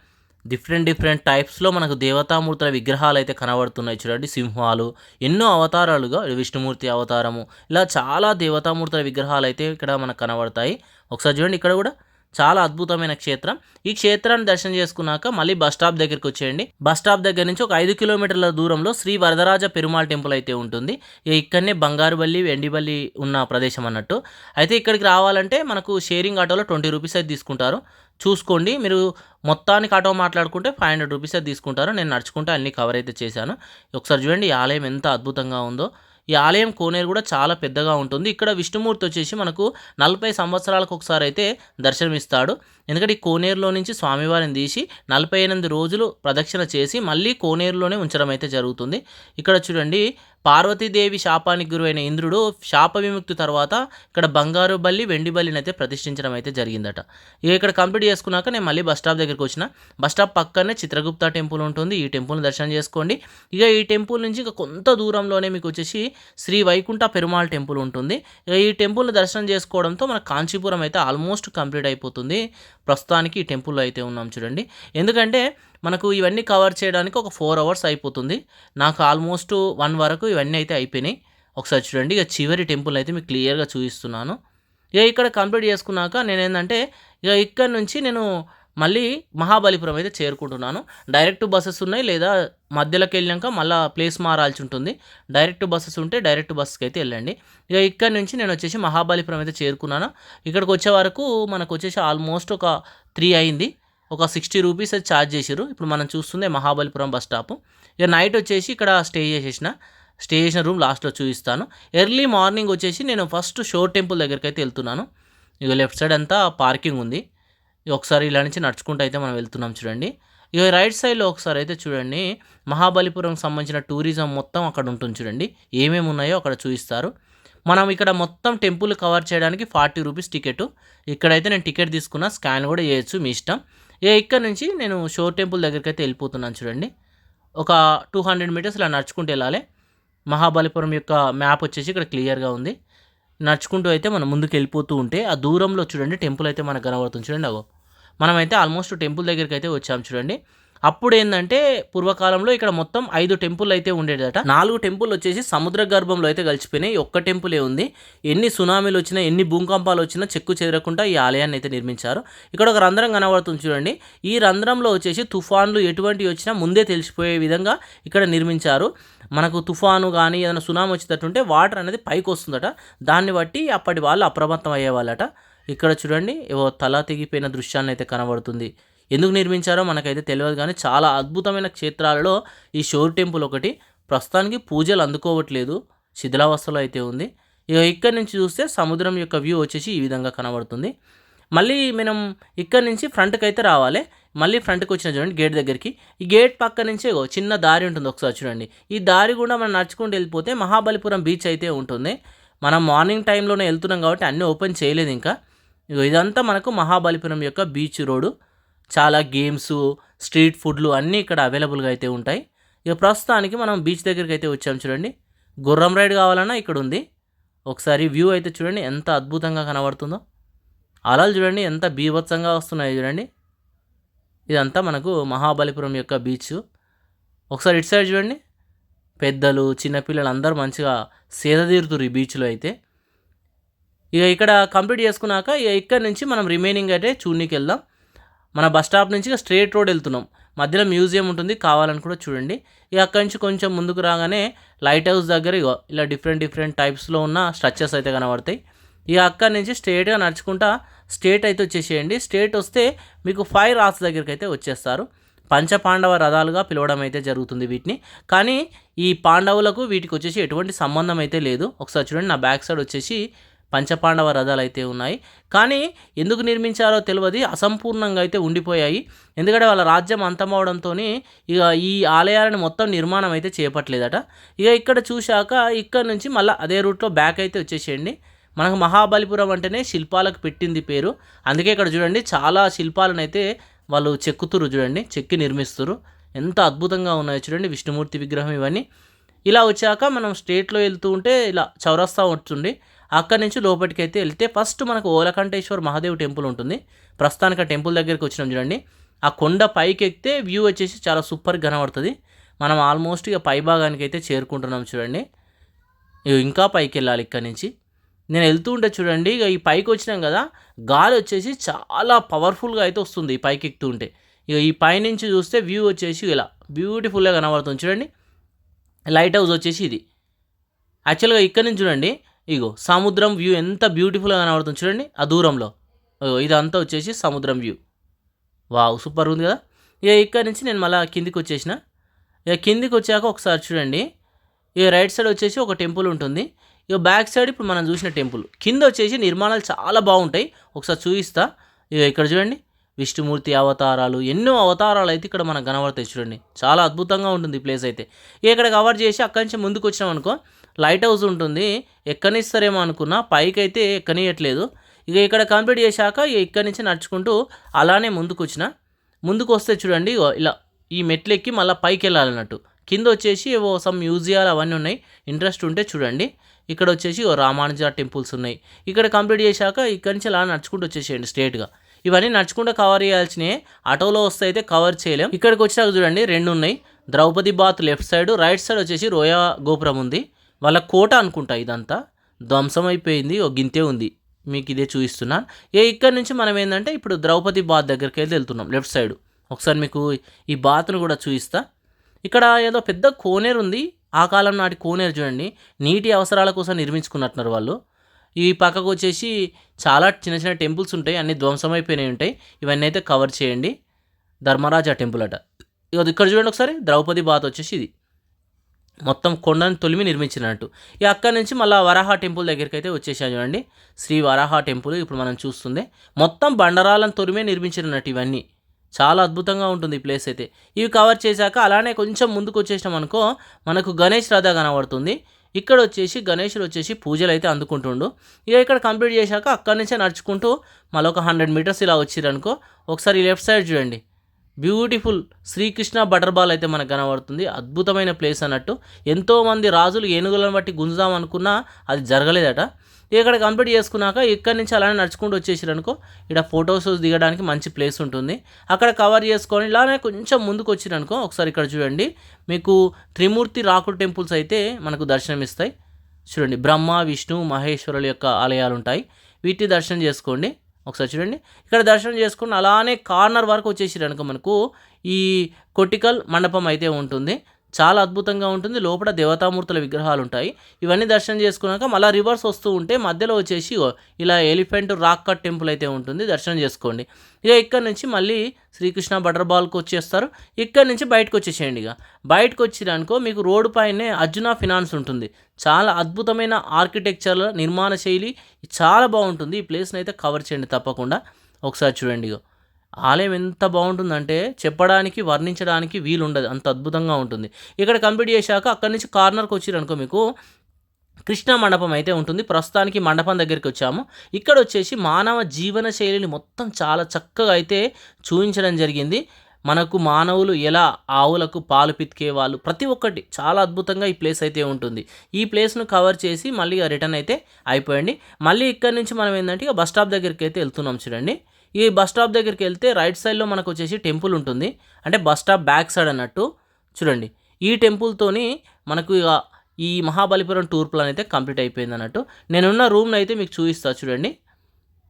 డిఫరెంట్ టైప్స్లో మనకు దేవతామూర్తుల విగ్రహాలు అయితే కనబడుతున్నాయి చూడండి. సింహాలు, ఎన్నో అవతారాలుగా, విష్ణుమూర్తి అవతారము, ఇలా చాలా దేవతామూర్తుల విగ్రహాలు అయితే ఇక్కడ మనకు కనబడతాయి. ఒకసారి చూడండి, ఇక్కడ కూడా చాలా అద్భుతమైన క్షేత్రం. ఈ క్షేత్రాన్ని దర్శనం చేసుకున్నాక మళ్ళీ బస్ స్టాప్ దగ్గరికి వచ్చేయండి. బస్ స్టాప్ దగ్గర నుంచి ఒక 5 కిలోమీటర్ల దూరంలో శ్రీ వరదరాజ పెరుమాళ్ టెంపుల్ అయితే ఉంటుంది. ఇక్కడనే బంగారుబల్లి, వెండిబల్లి ఉన్న ప్రదేశం అన్నట్టు. అయితే ఇక్కడికి రావాలంటే మనకు షేరింగ్ ఆటోలో 20 రూపీస్ అయితే తీసుకుంటారు. చూసుకోండి, మీరు మొత్తానికి ఆటో మాట్లాడుకుంటే 500 రూపీస్ అయితే తీసుకుంటారు. నేను నడుచుకుంటే అన్ని కవర్ అయితే చేశాను. ఒకసారి చూడండి, ఈ ఆలయం ఎంత అద్భుతంగా ఉందో. ఈ ఆలయం కోనేరు కూడా చాలా పెద్దగా ఉంటుంది. ఇక్కడ విష్ణుమూర్తి వచ్చేసి మనకు 40 సంవత్సరాలకు ఒకసారి అయితే దర్శనమిస్తాడు. ఎందుకంటే ఈ కోనేరులో నుంచి స్వామివారిని తీసి 48 రోజులు ప్రదక్షిణ చేసి మళ్ళీ కోనేరులోనే ఉంచడం అయితే జరుగుతుంది. ఇక్కడ చూడండి, పార్వతీదేవి శాపానికి గురైన ఇంద్రుడు శాప విముక్తి తర్వాత ఇక్కడ బంగారు బల్లి, వెండి బల్లిని అయితే ప్రతిష్ఠించడం అయితే జరిగిందట. ఇక ఇక్కడ కంప్లీట్ చేసుకున్నాక నేను మళ్ళీ బస్ స్టాప్ దగ్గరికి వచ్చిన. బస్ స్టాప్ పక్కనే చిత్రగుప్త టెంపుల్ ఉంటుంది. ఈ టెంపుల్ని దర్శనం చేసుకోండి. ఇక ఈ టెంపుల్ నుంచి ఇక కొంత దూరంలోనే మీకు వచ్చేసి శ్రీ వైకుంఠ పెరుమాళ్ టెంపుల్ ఉంటుంది. ఇక ఈ టెంపుల్ని దర్శనం చేసుకోవడంతో మన కాంచీపురం అయితే ఆల్మోస్ట్ కంప్లీట్ అయిపోతుంది. ప్రస్తుతానికి ఈ టెంపుల్లో అయితే ఉన్నాం చూడండి. ఎందుకంటే మనకు ఇవన్నీ కవర్ చేయడానికి ఒక 4 అవర్స్ అయిపోతుంది. నాకు ఆల్మోస్ట్ 1 వరకు ఇవన్నీ అయితే అయిపోయినాయి. ఒకసారి చూడండి, ఇక చివరి టెంపుల్ అయితే మీకు క్లియర్గా చూపిస్తున్నాను. ఇక ఇక్కడ కంప్లీట్ చేసుకున్నాక నేనేంటంటే ఇక ఇక్కడ నుంచి నేను మళ్ళీ మహాబలిపురం అయితే చేరుకుంటున్నాను. డైరెక్ట్ బస్సెస్ ఉన్నాయి, లేదా మధ్యలోకి వెళ్ళాక మళ్ళీ ప్లేస్ మారాల్సి ఉంటుంది. డైరెక్ట్ బస్సెస్ ఉంటే డైరెక్ట్ బస్కి అయితే వెళ్ళండి. ఇక ఇక్కడ నుంచి నేను వచ్చేసి మహాబలిపురం అయితే చేరుకున్నాను. ఇక్కడికి వచ్చే వరకు మనకు వచ్చేసి ఆల్మోస్ట్ ఒక 3 అయింది. ఒక 60 రూపీస్ అయితే ఛార్జ్ చేసారు. ఇప్పుడు మనం చూస్తుంది మహాబలిపురం బస్ స్టాప్. ఇక నైట్ వచ్చేసి ఇక్కడ స్టే చేసిన రూమ్ లాస్ట్లో చూపిస్తాను. ఎర్లీ మార్నింగ్ వచ్చేసి నేను ఫస్ట్ షోర్ టెంపుల్ దగ్గరికి అయితే వెళ్తున్నాను. ఇక లెఫ్ట్ సైడ్ అంతా పార్కింగ్ ఉంది. ఒకసారి ఇలా నుంచి నడుచుకుంటూ అయితే మనం వెళ్తున్నాం చూడండి. ఇక రైట్ సైడ్లో ఒకసారి అయితే చూడండి, మహాబలిపురంకి సంబంధించిన టూరిజం మొత్తం అక్కడ ఉంటుంది చూడండి. ఏమేమి ఉన్నాయో అక్కడ చూపిస్తారు. మనం ఇక్కడ మొత్తం టెంపుల్ కవర్ చేయడానికి 40 రూపీస్ టికెట్. ఇక్కడైతే నేను టికెట్ తీసుకున్నా, స్కాన్ కూడా చేయొచ్చు, మీ ఇష్టం. ఇక్కడ నుంచి నేను షోర్ టెంపుల్ దగ్గరికి అయితే వెళ్ళిపోతున్నాను చూడండి. ఒక 200 మీటర్స్ ఇలా నడుచుకుంటూ వెళ్ళాలి. మహాబలిపురం యొక్క మ్యాప్ వచ్చేసి ఇక్కడ క్లియర్గా ఉంది. నడుచుకుంటూ అయితే మనం ముందుకు వెళ్ళిపోతూ ఉంటే ఆ దూరంలో చూడండి టెంపుల్ అయితే మనకు కనబడుతుంది చూడండి. మనమైతే ఆల్మోస్ట్ టెంపుల్ దగ్గరికి అయితే వచ్చాము చూడండి. అప్పుడు ఏంటంటే పూర్వకాలంలో ఇక్కడ మొత్తం 5 టెంపుల్ అయితే ఉండేదట. 4 టెంపుల్ వచ్చేసి సముద్ర గర్భంలో అయితే కలిసిపోయినాయి. ఒక్క టెంపులే ఉంది. ఎన్ని సునామీలు వచ్చినా, ఎన్ని భూకంపాలు వచ్చినా చెక్కు చెదరకుండా ఈ ఆలయాన్ని అయితే నిర్మించారు. ఇక్కడ ఒక రంధ్రం కనబడుతుంది చూడండి. ఈ రంధ్రంలో వచ్చేసి తుఫాన్లు ఎటువంటివి వచ్చినా ముందే తెలిసిపోయే విధంగా ఇక్కడ నిర్మించారు. మనకు తుఫాను కానీ ఏదైనా సునామీ వచ్చేటట్టుంటే వాటర్ అనేది పైకి వస్తుందట. దాన్ని బట్టి అప్పటి వాళ్ళు అప్రమత్తం అయ్యేవాళ్ళట. ఇక్కడ చూడండి, తల తెగిపోయిన దృశ్యాన్ని అయితే కనబడుతుంది. ఎందుకు నిర్మించారో మనకైతే తెలియదు, కానీ చాలా అద్భుతమైన క్షేత్రాలలో ఈ షోర్ టెంపుల్ ఒకటి. ప్రస్తుతానికి పూజలు అందుకోవట్లేదు, శిథిలావస్థలో అయితే ఉంది. ఇక ఇక్కడ నుంచి చూస్తే సముద్రం యొక్క వ్యూ వచ్చేసి ఈ విధంగా కనబడుతుంది. మళ్ళీ మనం ఇక్కడ నుంచి ఫ్రంట్కి అయితే రావాలి. మళ్ళీ ఫ్రంట్కి వచ్చిన చూడండి గేట్ దగ్గరికి. ఈ గేట్ పక్క నుంచే చిన్న దారి ఉంటుంది, ఒకసారి చూడండి. ఈ దారి కూడా మనం నడుచుకుంటూ వెళ్ళిపోతే మహాబలిపురం బీచ్ అయితే ఉంటుంది. మనం మార్నింగ్ టైంలోనే వెళ్తున్నాం కాబట్టి అన్నీ ఓపెన్ చేయలేదు ఇంకా. ఇదంతా మనకు మహాబలిపురం యొక్క బీచ్ రోడ్డు. చాలా గేమ్స్, స్ట్రీట్ ఫుడ్లు అన్నీ ఇక్కడ అవైలబుల్గా అయితే ఉంటాయి. ఇక ప్రస్తుతానికి మనం బీచ్ దగ్గరికి అయితే వచ్చాము చూడండి. గుర్రం రైడ్ కావాలన్నా ఇక్కడ ఉంది. ఒకసారి వ్యూ అయితే చూడండి ఎంత అద్భుతంగా కనబడుతుందో. అలలు చూడండి ఎంత బీభత్సంగా వస్తున్నాయి చూడండి. ఇదంతా మనకు మహాబలిపురం యొక్క బీచ్. ఒకసారి ఇటు సైడ్ చూడండి, పెద్దలు చిన్నపిల్లలు అందరూ మంచిగా సేద తీరుతున్నారు ఈ బీచ్లో అయితే. ఇక ఇక్కడ కంప్లీట్ చేసుకున్నాక ఇక ఇక్కడ నుంచి మనం రిమైనింగ్ అయితే చూడనీకి వెళ్దాం. మన బస్ స్టాప్ నుంచి ఇక స్ట్రేట్ రోడ్ వెళ్తున్నాం. మధ్యలో మ్యూజియం ఉంటుంది, కావాలని కూడా చూడండి. ఇక అక్కడి నుంచి కొంచెం ముందుకు రాగానే లైట్ హౌస్ దగ్గర ఇగో ఇలా డిఫరెంట్ టైప్స్లో ఉన్న స్ట్రక్చర్స్ అయితే కనబడతాయి. ఇక అక్కడి నుంచి స్ట్రేట్గా నడుచుకుంటా స్టేట్ అయితే వచ్చేసేయండి. స్టేట్ వస్తే మీకు 5 రాత్స్ దగ్గరికి అయితే వచ్చేస్తారు. పంచపాండవ రథాలుగా పిలవడం అయితే జరుగుతుంది వీటిని. కానీ ఈ పాండవులకు వీటికి వచ్చేసి ఎటువంటి సంబంధం అయితే లేదు. ఒకసారి చూడండి, నా బ్యాక్ సైడ్ వచ్చేసి పంచపాండవ రథాలు అయితే ఉన్నాయి. కానీ ఎందుకు నిర్మించారో తెలియదు, అసంపూర్ణంగా అయితే ఉండిపోయాయి. ఎందుకంటే వాళ్ళ రాజ్యం అంతమవడంతో ఇక ఈ ఆలయాలను మొత్తం నిర్మాణం అయితే చేపట్టలేదట. ఇక ఇక్కడ చూశాక ఇక్కడ నుంచి మళ్ళీ అదే రూట్లో బ్యాక్ అయితే వచ్చేసేయండి. మనకు మహాబలిపురం అంటేనే శిల్పాలకు పెట్టింది పేరు. అందుకే ఇక్కడ చూడండి చాలా శిల్పాలను అయితే వాళ్ళు చెక్కుతురు, చూడండి చెక్కి నిర్మిస్తురు. ఎంత అద్భుతంగా ఉన్నాయో చూడండి, విష్ణుమూర్తి విగ్రహం ఇవన్నీ. ఇలా వచ్చాక మనం స్టేట్లో వెళ్తూ ఉంటే ఇలా చౌరస్తా వస్తుంది. అక్కడి నుంచి లోపలికి అయితే వెళ్తే ఫస్ట్ మనకు ఓలకంఠేశ్వర్ మహాదేవ్ టెంపుల్ ఉంటుంది. ప్రస్తుతానికి ఆ టెంపుల్ దగ్గరికి వచ్చినాం చూడండి. ఆ కొండ పైకి ఎక్కితే వ్యూ వచ్చేసి చాలా సూపర్గా కనబడుతుంది. మనం ఆల్మోస్ట్ ఇక పై భాగానికి అయితే చేరుకుంటున్నాం చూడండి. ఇంకా పైకి వెళ్ళాలి ఇక్కడ నుంచి. నేను వెళ్తూ ఉంటే చూడండి, ఇక ఈ పైకి వచ్చినాం కదా, గాలి వచ్చేసి చాలా పవర్ఫుల్గా అయితే వస్తుంది ఈ పైకి ఎక్కుతూ ఉంటే. ఇక ఈ పైనుంచి చూస్తే వ్యూ వచ్చేసి ఇలా బ్యూటిఫుల్గా కనబడుతుంది చూడండి. లైట్ హౌస్ వచ్చేసి ఇది. యాక్చువల్గా ఇక్కడ నుంచి చూడండి, ఇగో సముద్రం వ్యూ ఎంత బ్యూటిఫుల్గా కనబడుతుంది చూడండి ఆ దూరంలో. ఇదంతా వచ్చేసి సముద్రం వ్యూ. వావ్, సూపర్ ఉంది కదా. ఇక ఇక్కడ నుంచి నేను మళ్ళీ కిందికి వచ్చేసిన. ఇక కిందికి వచ్చాక ఒకసారి చూడండి, ఇక రైట్ సైడ్ వచ్చేసి ఒక టెంపుల్ ఉంటుంది. ఇక బ్యాక్ సైడ్ ఇప్పుడు మనం చూసిన టెంపుల్. కింద వచ్చేసి నిర్మాణాలు చాలా బాగుంటాయి, ఒకసారి చూపిస్తా. ఇక ఇక్కడ చూడండి, విష్ణుమూర్తి అవతారాలు, ఎన్నో అవతారాలు అయితే ఇక్కడ మనకు కనబడతాయి చూడండి. చాలా అద్భుతంగా ఉంటుంది ఈ ప్లేస్ అయితే. ఇక ఇక్కడ కవర్ చేసి అక్కడి నుంచి ముందుకు వచ్చినాం అనుకో, లైట్ హౌస్ ఉంటుంది. ఎక్కనిస్తారేమో అనుకున్నా, పైకి అయితే ఎక్కనియట్లేదు. ఇక ఇక్కడ కంప్లీట్ చేశాక ఇక్కడి నుంచి నడుచుకుంటూ అలానే ముందుకు వచ్చిన. ముందుకు వస్తే చూడండి ఇలా ఈ మెట్లు ఎక్కి మళ్ళీ పైకి వెళ్ళాలన్నట్టు. కింద వచ్చేసి ఏవో సమ్ మ్యూజియాలు అవన్నీ ఉన్నాయి, ఇంట్రెస్ట్ ఉంటే చూడండి. ఇక్కడ వచ్చేసి రామానుజ టెంపుల్స్ ఉన్నాయి. ఇక్కడ కంప్లీట్ చేశాక ఇక్కడి నుంచి అలా నడుచుకుంటూ వచ్చేసేయండి స్ట్రేట్గా. ఇవన్నీ నడుచుకుంటూ కవర్ చేయాల్సినవి, ఆటోలో వస్తే అయితే కవర్ చేయలేం. ఇక్కడికి వచ్చాక చూడండి 2 ఉన్నాయి. Draupadi bath left side, right side వచ్చేసి రోయా గోపురం ఉంది. వాళ్ళ కోట అనుకుంటా, ఇదంతా ధ్వంసం అయిపోయింది, ఒక గింతే ఉంది, మీకు ఇదే చూపిస్తున్నాను. ఇక్కడ నుంచి మనం ఏంటంటే ఇప్పుడు ద్రౌపది బాత్ దగ్గరికి అయితే వెళ్తున్నాం లెఫ్ట్ సైడ్. ఒకసారి మీకు ఈ బాత్ను కూడా చూపిస్తా. ఇక్కడ ఏదో పెద్ద కోనేరు ఉంది, ఆ కాలం నాటి కోనేరు చూడండి. నీటి అవసరాల కోసం నిర్మించుకున్నట్టున్నారు వాళ్ళు. ఈ పక్కకు వచ్చేసి చాలా చిన్న టెంపుల్స్ ఉంటాయి, అన్ని ధ్వంసమైపోయినాయి ఉంటాయి. ఇవన్నీ అయితే కవర్ చేయండి. ధర్మరాజ టెంపుల్ అట. ఇక్కడ చూడండి ఒకసారి, ద్రౌపది బాత్ వచ్చేసి ఇది మొత్తం కొండను తొలిమి నిర్మించినట్టు. ఇక అక్కడి నుంచి మళ్ళీ వరాహ టెంపుల్ దగ్గరికి అయితే వచ్చేసాం చూడండి. శ్రీ వరాహ టెంపుల్ ఇప్పుడు మనం చూస్తుంది. మొత్తం బండరాలను తొలిమే నిర్మించినట్టు ఇవన్నీ. చాలా అద్భుతంగా ఉంటుంది ఈ ప్లేస్ అయితే. ఇవి కవర్ చేశాక అలానే కొంచెం ముందుకు వచ్చేసినాం అనుకో, మనకు గణేష్ రథ కనబడుతుంది. ఇక్కడ వచ్చేసి గణేషుడు వచ్చేసి పూజలు అయితే అందుకుంటుండు. ఇక ఇక్కడ కంప్లీట్ చేశాక అక్కడి నుంచే నడుచుకుంటూ మళ్ళీ ఒక 100 మీటర్స్ ఇలా వచ్చిరనుకో, ఒకసారి లెఫ్ట్ సైడ్ చూడండి, బ్యూటిఫుల్ శ్రీకృష్ణ బటర్ బాల్ అయితే మనకు కనబడుతుంది. అద్భుతమైన ప్లేస్ అన్నట్టు. ఎంతోమంది రాజులు ఏనుగులను బట్టి గుంజుదాం అనుకున్నా అది జరగలేదట. ఇక్కడ కంప్లీట్ చేసుకున్నాక ఇక్కడి నుంచి అలానే నడుచుకుంటూ వచ్చేసారనుకో, ఇక్కడ ఫొటోస్ దిగడానికి మంచి ప్లేస్ ఉంటుంది. అక్కడ కవర్ చేసుకొని ఇలానే కొంచెం ముందుకు వచ్చిరనుకో, ఒకసారి ఇక్కడ చూడండి, మీకు త్రిమూర్తి రాకుడు టెంపుల్స్ అయితే మనకు దర్శనమిస్తాయి చూడండి. బ్రహ్మ విష్ణు మహేశ్వరుల యొక్క ఆలయాలు ఉంటాయి, వీటి దర్శనం చేసుకోండి. ఒకసారి చూడండి, ఇక్కడ దర్శనం చేసుకుని అలానే కార్నర్ వరకు వచ్చేసారనుకో, మనకు ఈ కొట్టికల్ మండపం అయితే ఉంటుంది. చాలా అద్భుతంగా ఉంటుంది. లోపల దేవతామూర్తుల విగ్రహాలు ఉంటాయి. ఇవన్నీ దర్శనం చేసుకున్నాక మళ్ళీ రివర్స్ వస్తూ ఉంటే మధ్యలో వచ్చేసి ఇలా ఎలిఫెంట్ రాక్ కట్ టెంపుల్ అయితే ఉంటుంది, దర్శనం చేసుకోండి. ఇక ఇక్కడ నుంచి మళ్ళీ శ్రీకృష్ణ బటర్ బాల్కి వచ్చేస్తారు. ఇక్కడ నుంచి బయటకు వచ్చేసేయండి. ఇక బయటకు వచ్చిరనుకో, మీకు రోడ్డు పైనే అర్జున ఫినాన్స్ ఉంటుంది. చాలా అద్భుతమైన ఆర్కిటెక్చర్ నిర్మాణ శైలి చాలా బాగుంటుంది. ఈ ప్లేస్ని అయితే కవర్ చేయండి తప్పకుండా. ఒకసారి చూడండి, ఆలయం ఎంత బాగుంటుందంటే చెప్పడానికి వర్ణించడానికి వీలుండదు, అంత అద్భుతంగా ఉంటుంది. ఇక్కడ కంప్లీట్ చేశాక అక్కడి నుంచి కార్నర్కి వచ్చిరనుకో, మీకు కృష్ణ మండపం అయితే ఉంటుంది. ప్రస్తుతానికి మండపం దగ్గరికి వచ్చాము. ఇక్కడ వచ్చేసి మానవ జీవన శైలిని మొత్తం చాలా చక్కగా అయితే చూపించడం జరిగింది. మనకు మానవులు ఎలా ఆవులకు పాలు పితికే వాళ్ళు, ప్రతి ఒక్కటి చాలా అద్భుతంగా ఈ ప్లేస్ అయితే ఉంటుంది. ఈ ప్లేస్ను కవర్ చేసి మళ్ళీ రిటర్న్ అయితే అయిపోయండి. మళ్ళీ ఇక్కడ నుంచి మనం ఏంటంటే బస్ స్టాప్ దగ్గరికి అయితే వెళ్తున్నాం చూడండి. ఈ బస్ స్టాప్ దగ్గరికి వెళ్తే రైట్ సైడ్లో మనకు వచ్చేసి టెంపుల్ ఉంటుంది, అంటే బస్ స్టాప్ బ్యాక్ సైడ్ అన్నట్టు చూడండి. ఈ టెంపుల్తోని మనకు ఇక ఈ మహాబలిపురం టూర్ ప్లాన్ అయితే కంప్లీట్ అయిపోయింది అన్నట్టు. నేనున్న రూమ్ని అయితే మీకు చూపిస్తా చూడండి.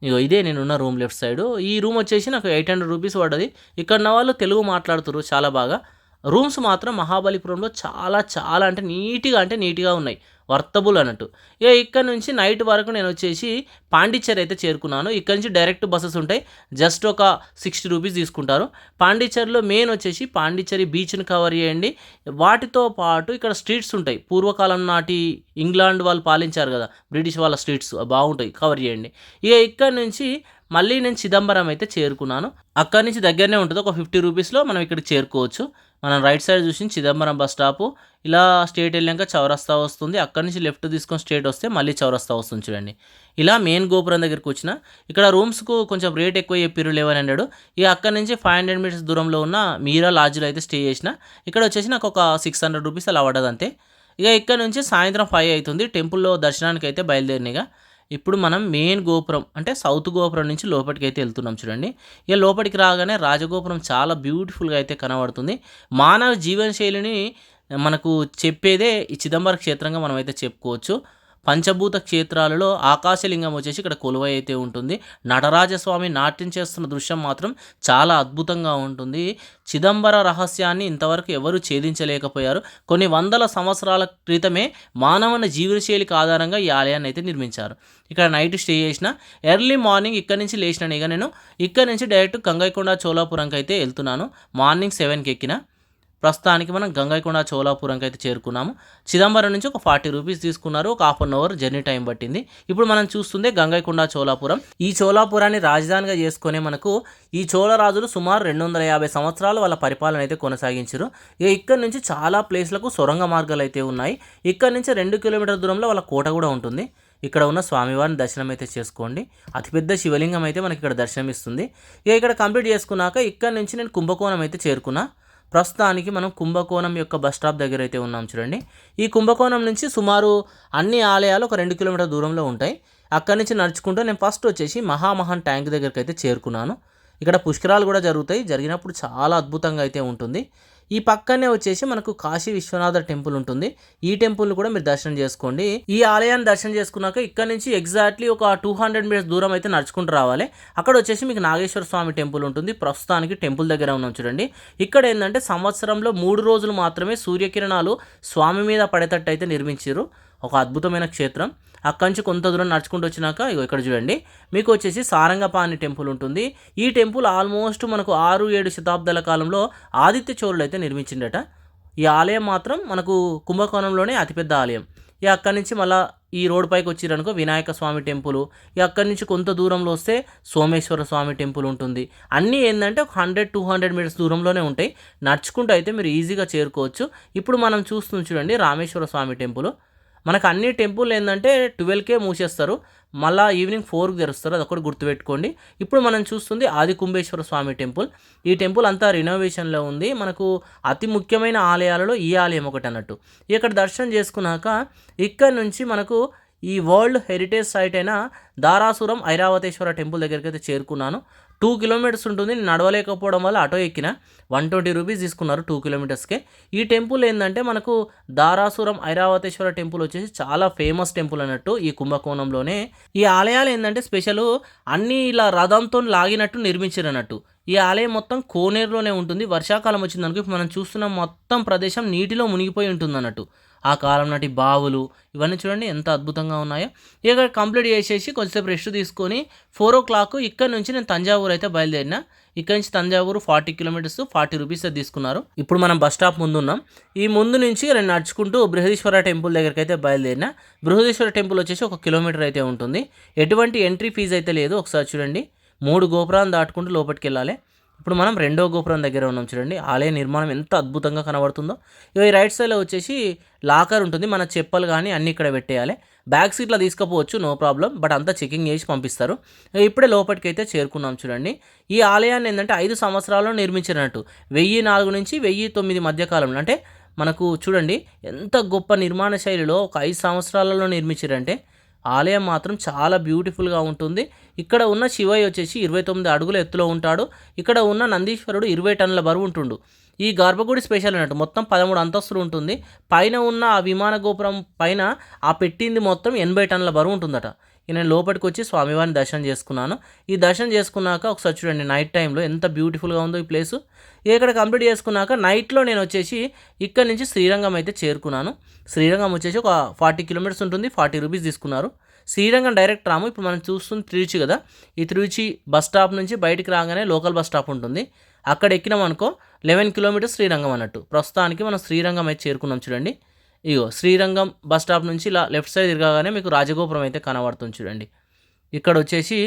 ఇగో ఇదే నేనున్న రూమ్ లెఫ్ట్ సైడ్. ఈ రూమ్ వచ్చేసి నాకు 800 రూపీస్ పడ్డది. ఇక్కడ ఉన్న వాళ్ళు తెలుగు మాట్లాడుతున్నారు చాలా బాగా. రూమ్స్ మాత్రం మహాబలిపురంలో చాలా చాలా అంటే నీట్గా ఉన్నాయి, వర్తబుల్ అన్నట్టు. ఇక ఇక్కడ నుంచి నైట్ వరకు నేను వచ్చేసి పాండిచ్చేరి అయితే చేరుకున్నాను. ఇక్కడ నుంచి డైరెక్ట్ బస్సెస్ ఉంటాయి, జస్ట్ ఒక 60 రూపీస్ తీసుకుంటారు. పాండిచ్చేరిలో మెయిన్ వచ్చేసి పాండిచ్చేరి బీచ్ని కవర్ చేయండి. వాటితో పాటు ఇక్కడ స్ట్రీట్స్ ఉంటాయి, పూర్వకాలం నాటి ఇంగ్లాండ్ వాళ్ళు పాలించారు కదా, బ్రిటిష్ వాళ్ళ స్ట్రీట్స్ బాగుంటాయి, కవర్ చేయండి. ఇక ఇక్కడ నుంచి మళ్ళీ నేను చిదంబరం అయితే చేరుకున్నాను. అక్కడి నుంచి దగ్గరనే ఉంటుంది, ఒక 50 రూపీస్లో మనం ఇక్కడికి చేరుకోవచ్చు. మనం రైట్ సైడ్ చూసి చిదంబరం బస్ స్టాపు, ఇలా స్ట్రేట్ వెళ్ళాక చౌరస్తా వస్తుంది. అక్కడి నుంచి లెఫ్ట్ తీసుకొని స్ట్రేట్ వస్తే మళ్ళీ చౌరస్తా వస్తుంది చూడండి. ఇలా మెయిన్ గోపురం దగ్గరికి వచ్చిన ఇక్కడ రూమ్స్కు కొంచెం రేట్ ఎక్కువ చెప్పిరు, 1100. ఇక అక్కడి నుంచి 500 మీటర్స్ దూరంలో ఉన్న మీరా లాడ్జ్లో అయితే స్టే చేసిన. ఇక్కడ వచ్చేసి నాకు ఒక 600 రూపీస్ అలా పడ్డది అంతే. ఇక ఇక్కడ నుంచి సాయంత్రం 5 అవుతుంది, టెంపుల్లో దర్శనానికి అయితే బయలుదేరినగా. ఇప్పుడు మనం మెయిన్ గోపురం అంటే సౌత్ గోపురం నుంచి లోపలికి అయితే వెళ్తున్నాం చూడండి. ఇక లోపలికి రాగానే రాజగోపురం చాలా బ్యూటిఫుల్గా అయితే కనబడుతుంది. మానవ జీవనశైలిని మనకు చెప్పేదే ఈ చిదంబర క్షేత్రంగా మనం అయితే చెప్పుకోవచ్చు. పంచభూత క్షేత్రాలలో ఆకాశలింగం వచ్చేసి ఇక్కడ కొలువై అయితే ఉంటుంది. నటరాజస్వామి నాట్యం చేస్తున్న దృశ్యం మాత్రం చాలా అద్భుతంగా ఉంటుంది. చిదంబర రహస్యాన్ని ఇంతవరకు ఎవరు ఛేదించలేకపోయారు. కొన్ని వందల సంవత్సరాల క్రితమే మానవుని జీవనశైలికి ఆధారంగా ఈ ఆలయాన్ని అయితే నిర్మించారు. ఇక్కడ నైట్ స్టే చేసిన, ఎర్లీ మార్నింగ్ ఇక్కడ నుంచి లేచిన. ఇక నేను ఇక్కడ నుంచి డైరెక్ట్ గంగైకొండ చోళాపురంకి అయితే వెళ్తున్నాను. మార్నింగ్ 7కి ఎక్కిన. ప్రస్తుతానికి మనం గంగైకొండ చోళాపురంకి అయితే చేరుకున్నాము. చిదంబరం నుంచి ఒక 40 రూపీస్ తీసుకున్నారు, ఒక half an hour journey time పట్టింది. ఇప్పుడు మనం చూస్తుంది గంగైకొండ చోళాపురం. ఈ చోళాపురాన్ని రాజధానిగా చేసుకునే మనకు ఈ చోళరాజులు సుమారు 250 సంవత్సరాలు వాళ్ళ పరిపాలన అయితే కొనసాగించారు. ఇక ఇక్కడ నుంచి చాలా ప్లేస్లకు సొరంగ మార్గాలు అయితే ఉన్నాయి. ఇక్కడ నుంచి 2 కిలోమీటర్ల దూరంలో వాళ్ళ కోట కూడా ఉంటుంది. ఇక్కడ ఉన్న స్వామివారిని దర్శనం అయితే చేసుకోండి. అతిపెద్ద శివలింగం అయితే మనకి ఇక్కడ దర్శనం ఇస్తుంది. ఇక ఇక్కడ కంప్లీట్ చేసుకున్నాక ఇక్కడ నుంచి నేను కుంభకోణం అయితే చేరుకున్నా. ప్రస్తుతానికి మనం కుంభకోణం యొక్క బస్ స్టాప్ దగ్గర అయితే ఉన్నాం చూడండి. ఈ కుంభకోణం నుంచి సుమారు అన్ని ఆలయాలు ఒక 2 కిలోమీటర్ల దూరంలో ఉంటాయి. అక్కడి నుంచి నడుచుకుంటూ నేను ఫస్ట్ వచ్చేసి మహామహన్ ట్యాంక్ దగ్గరికి అయితే చేరుకున్నాను. ఇక్కడ పుష్కరాలు కూడా జరుగుతాయి, జరిగినప్పుడు చాలా అద్భుతంగా అయితే ఉంటుంది. ఈ పక్కనే వచ్చేసి మనకు కాశీ విశ్వనాథ టెంపుల్ ఉంటుంది. ఈ టెంపుల్ని కూడా మీరు దర్శనం చేసుకోండి. ఈ ఆలయాన్ని దర్శనం చేసుకున్నాక ఇక్కడ నుంచి ఎగ్జాక్ట్లీ ఒక 200 మీటర్స్ దూరం అయితే నడుచుకుంటూ రావాలి. అక్కడ వచ్చేసి మీకు నాగేశ్వర స్వామి టెంపుల్ ఉంటుంది. ప్రస్తుతానికి టెంపుల్ దగ్గర ఉన్నాం చూడండి. ఇక్కడ ఏంటంటే సంవత్సరంలో 3 రోజులు మాత్రమే సూర్యకిరణాలు స్వామి మీద పడేటట్టు అయితే నిర్మించారు. ఒక అద్భుతమైన క్షేత్రం. అక్కడి నుంచి కొంత దూరం నడుచుకుంటూ వచ్చినాక ఇక్కడ చూడండి మీకు వచ్చేసి సారంగపాణి టెంపుల్ ఉంటుంది. ఈ టెంపుల్ ఆల్మోస్ట్ మనకు 6-7 శతాబ్దాల కాలంలో ఆదిత్య చోళులు అయితే నిర్మించిండట. ఈ ఆలయం మాత్రం మనకు కుంభకోణంలోనే అతిపెద్ద ఆలయం. ఇక అక్కడి నుంచి మళ్ళీ ఈ రోడ్ పైకి వచ్చిరనుకో వినాయక స్వామి టెంపుల్. ఇక అక్కడి నుంచి కొంత దూరంలో వస్తే సోమేశ్వర స్వామి టెంపుల్ ఉంటుంది. అన్నీ ఏంటంటే ఒక 100-200 మీటర్స్ దూరంలోనే ఉంటాయి. నడుచుకుంటూ అయితే మీరు ఈజీగా చేరుకోవచ్చు. ఇప్పుడు మనం చూస్తుంది చూడండి రామేశ్వర స్వామి టెంపుల్. మనకు అన్ని టెంపుల్ ఏంటంటే 12కే మూసేస్తారు, మళ్ళీ ఈవినింగ్ 4కి తెరుస్తారు, అదొకటి గుర్తుపెట్టుకోండి. ఇప్పుడు మనం చూస్తుంది ఆది కుంభేశ్వర స్వామి టెంపుల్. ఈ టెంపుల్ అంతా రినోవేషన్లో ఉంది. మనకు అతి ముఖ్యమైన ఆలయాలలో ఈ ఆలయం ఒకటి అన్నట్టు. ఇక్కడ దర్శనం చేసుకున్నాక ఇక్కడ నుంచి మనకు ఈ వరల్డ్ హెరిటేజ్ సైట్ అయిన దారాసురం ఐరావతేశ్వర టెంపుల్ దగ్గరికి అయితే చేరుకున్నాను. 2 కిలోమీటర్స్ ఉంటుంది. నేను నడవలేకపోవడం వల్ల ఆటో ఎక్కిన. 120 రూపీస్ తీసుకున్నారు 2 కిలోమీటర్స్కే. ఈ టెంపుల్ ఏంటంటే మనకు దారాసురం ఐరావతేశ్వర టెంపుల్ వచ్చేసి చాలా ఫేమస్ టెంపుల్ అన్నట్టు ఈ కుంభకోణంలోనే. ఈ ఆలయాలు ఏంటంటే స్పెషల్ అన్నీ ఇలా రథంతో లాగినట్టు నిర్మించారు అన్నట్టు. ఈ ఆలయం మొత్తం కోనేరులోనే ఉంటుంది. వర్షాకాలం వచ్చిందనుకో మనం చూస్తున్న మొత్తం ప్రదేశం నీటిలో మునిగిపోయి ఉంటుంది అన్నట్టు. ఆ కాలం నాటి బావులు ఇవన్నీ చూడండి ఎంత అద్భుతంగా ఉన్నాయో. ఇక కంప్లీట్ చేసేసి కొంచెంసేపు రెస్ట్ తీసుకొని 4 o'clock ఇక్కడ నుంచి నేను తంజావూరు అయితే బయలుదేరిన. ఇక్కడ నుంచి తంజావూరు 40 కిలోమీటర్స్, 40 రూపీస్ తీసుకున్నారు. ఇప్పుడు మనం బస్ స్టాప్ ముందు ఉన్నాం. ఈ ముందు నుంచి నేను నడుచుకుంటూ బృహదీశ్వర టెంపుల్ దగ్గరికి అయితే బయలుదేరిన. బృహదీశ్వర టెంపుల్ వచ్చేసి 1 కిలోమీటర్ అయితే ఉంటుంది. ఎటువంటి ఎంట్రీ ఫీజు అయితే లేదు. ఒకసారి చూడండి 3 గోపురాలను దాటుకుంటూ లోపలికి వెళ్ళాలి. ఇప్పుడు మనం 2వ గోపురం దగ్గర ఉన్నాం చూడండి. ఆలయ నిర్మాణం ఎంత అద్భుతంగా కనబడుతుందో. ఈ రైట్ సైడ్లో వచ్చేసి లాకర్ ఉంటుంది, మన చెప్పులు కానీ అన్నీ ఇక్కడ పెట్టేయాలి. బ్యాక్ సీట్లో తీసుకుపోవచ్చు, నో ప్రాబ్లం, బట్ అంతా చెకింగ్ చేసి పంపిస్తారు. ఇప్పుడే లోపలికి అయితే చేరుకున్నాం చూడండి. ఈ ఆలయాన్ని ఏంటంటే 5 సంవత్సరాల్లో నిర్మించినట్టు. 1004 నుంచి 1009 మధ్యకాలంలో, అంటే మనకు చూడండి ఎంత గొప్ప నిర్మాణ శైలిలో ఒక 5 సంవత్సరాలలో నిర్మించారంటే ఆలయం మాత్రం చాలా బ్యూటిఫుల్గా ఉంటుంది. ఇక్కడ ఉన్న శివయ్య వచ్చేసి 29 అడుగుల ఎత్తులో ఉంటాడు. ఇక్కడ ఉన్న నందీశ్వరుడు 20 టన్నుల బరువు ఉంటుండు. ఈ గర్భగుడి స్పెషల్ అన్నట్టు మొత్తం 13 అంతస్తులు ఉంటుంది. పైన ఉన్న ఆ విమాన గోపురం పైన ఆ పెట్టింది మొత్తం 80 టన్నుల బరువు ఉంటుందట. నేను లోపలికి వచ్చి స్వామివారిని దర్శనం చేసుకున్నాను. ఈ దర్శనం చేసుకున్నాక ఒకసారి చూడండి నైట్ టైంలో ఎంత బ్యూటిఫుల్గా ఉందో ఈ ప్లేసు. ఇక్కడ కంప్లీట్ చేసుకున్నాక నైట్లో నేను వచ్చేసి ఇక్కడ నుంచి శ్రీరంగం అయితే చేరుకున్నాను. శ్రీరంగం వచ్చేసి ఒక 40 కిలోమీటర్స్ ఉంటుంది. 40 రూపీస్ తీసుకున్నారు. శ్రీరంగం డైరెక్ట్ రాము. ఇప్పుడు మనం చూస్తుంది తిరుచి కదా. ఈ తిరుచి బస్ స్టాప్ నుంచి బయటికి రాగానే లోకల్ బస్ స్టాప్ ఉంటుంది. అక్కడ ఎక్కినాం అనుకో 11 కిలోమీటర్స్ శ్రీరంగం అన్నట్టు. ప్రస్తుతానికి మనం శ్రీరంగం అయితే చేరుకున్నాం చూడండి. ఇగో శ్రీరంగం బస్ స్టాప్ నుంచి ఇలా లెఫ్ట్ సైడ్ తిరగగానే మీకు రాజగోపురం అయితే కనబడుతుంది చూడండి. ఇక్కడ వచ్చేసి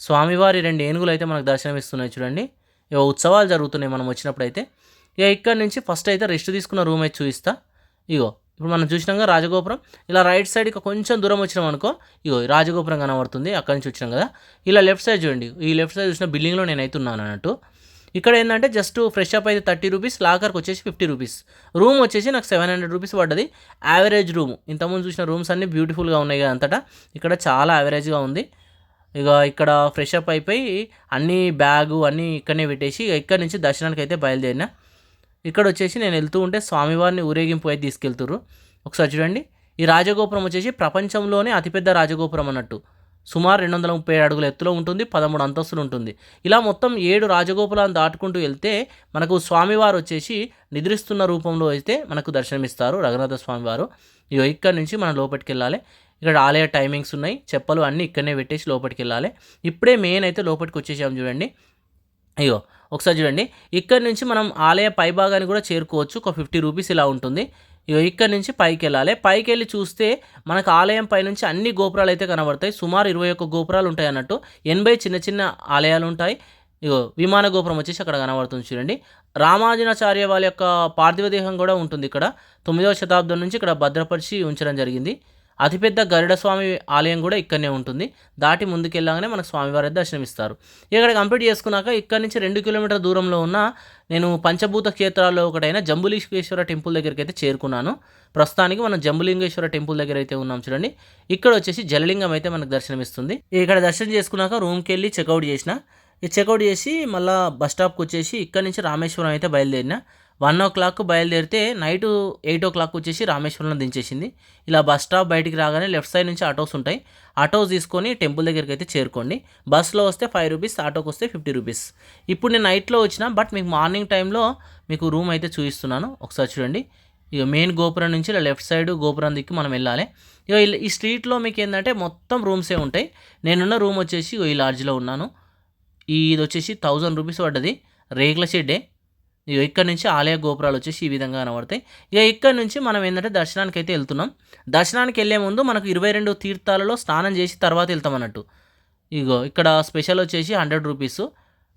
స్వామివారి 2 ఏనుగులు అయితే మనకు దర్శనం ఇస్తున్నాయి చూడండి. ఇక ఉత్సవాలు జరుగుతున్నాయి మనం వచ్చినప్పుడు అయితే. ఇక ఇక్కడ నుంచి ఫస్ట్ అయితే రెస్ట్ తీసుకున్న రూమ్ అయితే చూపిస్తా. ఇగో ఇప్పుడు మనం చూసినాక రాజగోపురం ఇలా రైట్ సైడ్ ఇక కొంచెం దూరం వచ్చినాం అనుకో ఇగో రాజగోపురం కనబడుతుంది. అక్కడి నుంచి వచ్చినాం కదా. ఇలా లెఫ్ట్ సైడ్ చూడండి. ఈ లెఫ్ట్ సైడ్ చూసిన బిల్డింగ్లో నేను అయితే ఉన్నాను అన్నట్టు. ఇక్కడ ఏంటంటే జస్ట్ ఫ్రెష్ అప్ అయితే 30 రూపీస్, లాకర్కి వచ్చేసి 50 రూపీస్. రూమ్ వచ్చేసి నాకు 700 రూపీస్ పడ్డది. Average room. ఇంతకుముందు చూసిన రూమ్స్ అన్నీ బ్యూటిఫుల్గా ఉన్నాయి కదా అంతటా. ఇక్కడ చాలా యావరేజ్గా ఉంది. ఇక ఇక్కడ ఫ్రెష్ అప్ అయిపోయి అన్ని బ్యాగు అన్నీ ఇక్కడనే పెట్టేసి ఇక్కడ నుంచి దర్శనానికి అయితే బయలుదేరిన. ఇక్కడ వచ్చేసి నేను వెళ్తూ ఉంటే స్వామివారిని ఊరేగింపు అయితే తీసుకెళ్తుర్రు. ఒకసారి చూడండి. ఈ రాజగోపురం వచ్చేసి ప్రపంచంలోనే అతిపెద్ద రాజగోపురం అన్నట్టు. సుమారు 237 అడుగుల ఎత్తులో ఉంటుంది. 13 అంతస్తులు ఉంటుంది. ఇలా మొత్తం 7 రాజగోపురాలను దాటుకుంటూ వెళ్తే మనకు స్వామివారు వచ్చేసి నిద్రిస్తున్న రూపంలో అయితే మనకు దర్శనమిస్తారు రఘునాథ స్వామివారు. ఇక ఇక్కడ నుంచి మనం లోపలికి వెళ్ళాలి. ఇక్కడ ఆలయ టైమింగ్స్ ఉన్నాయి. చెప్పలు అన్నీ ఇక్కడనే పెట్టేసి లోపలికి వెళ్ళాలి. ఇప్పుడే మెయిన్ అయితే లోపలికి వచ్చేసాము చూడండి. అయ్యో ఒకసారి చూడండి. ఇక్కడ నుంచి మనం ఆలయ పైభాగాన్ని కూడా చేరుకోవచ్చు. ఒక 50 రూపీస్ ఇలా ఉంటుంది. ఇక ఇక్కడ నుంచి పైకి వెళ్ళాలి. పైకి వెళ్ళి చూస్తే మనకు ఆలయం పైనుంచి అన్ని గోపురాలు అయితే కనబడతాయి. సుమారు 21 గోపురాలు ఉంటాయి అన్నట్టు. 80 చిన్న చిన్న ఆలయాలు ఉంటాయి. ఇగో విమాన గోపురం వచ్చేసి అక్కడ కనబడుతుంది చూడండి. రామానుజాచార్య వాళ్ళ యొక్క పార్థివ దేహం కూడా ఉంటుంది ఇక్కడ. 9వ శతాబ్దం నుంచి ఇక్కడ భద్రపరిచి ఉంచడం జరిగింది. అతిపెద్ద గరుడ స్వామి ఆలయం కూడా ఇక్కడనే ఉంటుంది. దాటి ముందుకెళ్ళగానే మనకు స్వామివారి దర్శనమిస్తారు. ఇక్కడ కంప్లీట్ చేసుకున్నాక ఇక్కడ నుంచి 2 కిలోమీటర్ల దూరంలో ఉన్న నేను పంచభూత క్షేత్రాల్లో ఒకటైన జంబులింగేశ్వర టెంపుల్ దగ్గరికి అయితే చేరుకున్నాను. ప్రస్తుతానికి మనం జంబులింగేశ్వర టెంపుల్ దగ్గర అయితే ఉన్నాం చూడండి. ఇక్కడ వచ్చేసి జలలింగం అయితే మనకు దర్శనమిస్తుంది. ఇక్కడ దర్శనం చేసుకున్నాక రూమ్కి వెళ్ళి చెక్అవుట్ చేసిన. ఈ చెక్అవుట్ చేసి మళ్ళీ బస్ స్టాప్కి వచ్చేసి ఇక్కడ నుంచి రామేశ్వరం అయితే బయలుదేరిన. 1 బయలుదేరితే నైట్ 8 వచ్చేసి రామేశ్వరంలో దించేసింది. ఇలా బస్ స్టాప్ బయటికి రాగానే లెఫ్ట్ సైడ్ నుంచి ఆటోస్ ఉంటాయి. ఆటోస్ తీసుకొని టెంపుల్ దగ్గరికి అయితే చేరుకోండి. బస్సులో వస్తే 5 రూపీస్, ఆటోకి వస్తే 50 రూపీస్. ఇప్పుడు నేను నైట్లో వచ్చిన బట్ మీకు మార్నింగ్ టైంలో మీకు రూమ్ అయితే చూపిస్తున్నాను. ఒకసారి చూడండి. ఇక మెయిన్ గోపురం నుంచి ఇలా లెఫ్ట్ సైడ్ గోపురం దిక్కు మనం వెళ్ళాలి. ఇక ఈ స్ట్రీట్లో మీకు ఏంటంటే మొత్తం రూమ్సే ఉంటాయి. నేనున్న రూమ్ వచ్చేసి ఈ లాడ్జ్లో ఉన్నాను. ఇది వచ్చేసి 1000 రూపీస్ పడ్డది. రేకుల షెడ్డే. ఇక ఇక్కడ నుంచి ఆలయ గోపురాలు వచ్చేసి ఈ విధంగా కనబడతాయి. ఇక ఇక్కడ నుంచి మనం ఏంటంటే దర్శనానికి అయితే వెళ్తున్నాం. దర్శనానికి వెళ్ళే ముందు మనకు 22 తీర్థాలలో స్నానం చేసి తర్వాత వెళ్తాం అన్నట్టు. ఇగో ఇక్కడ స్పెషల్ వచ్చేసి 100 రూపీస్,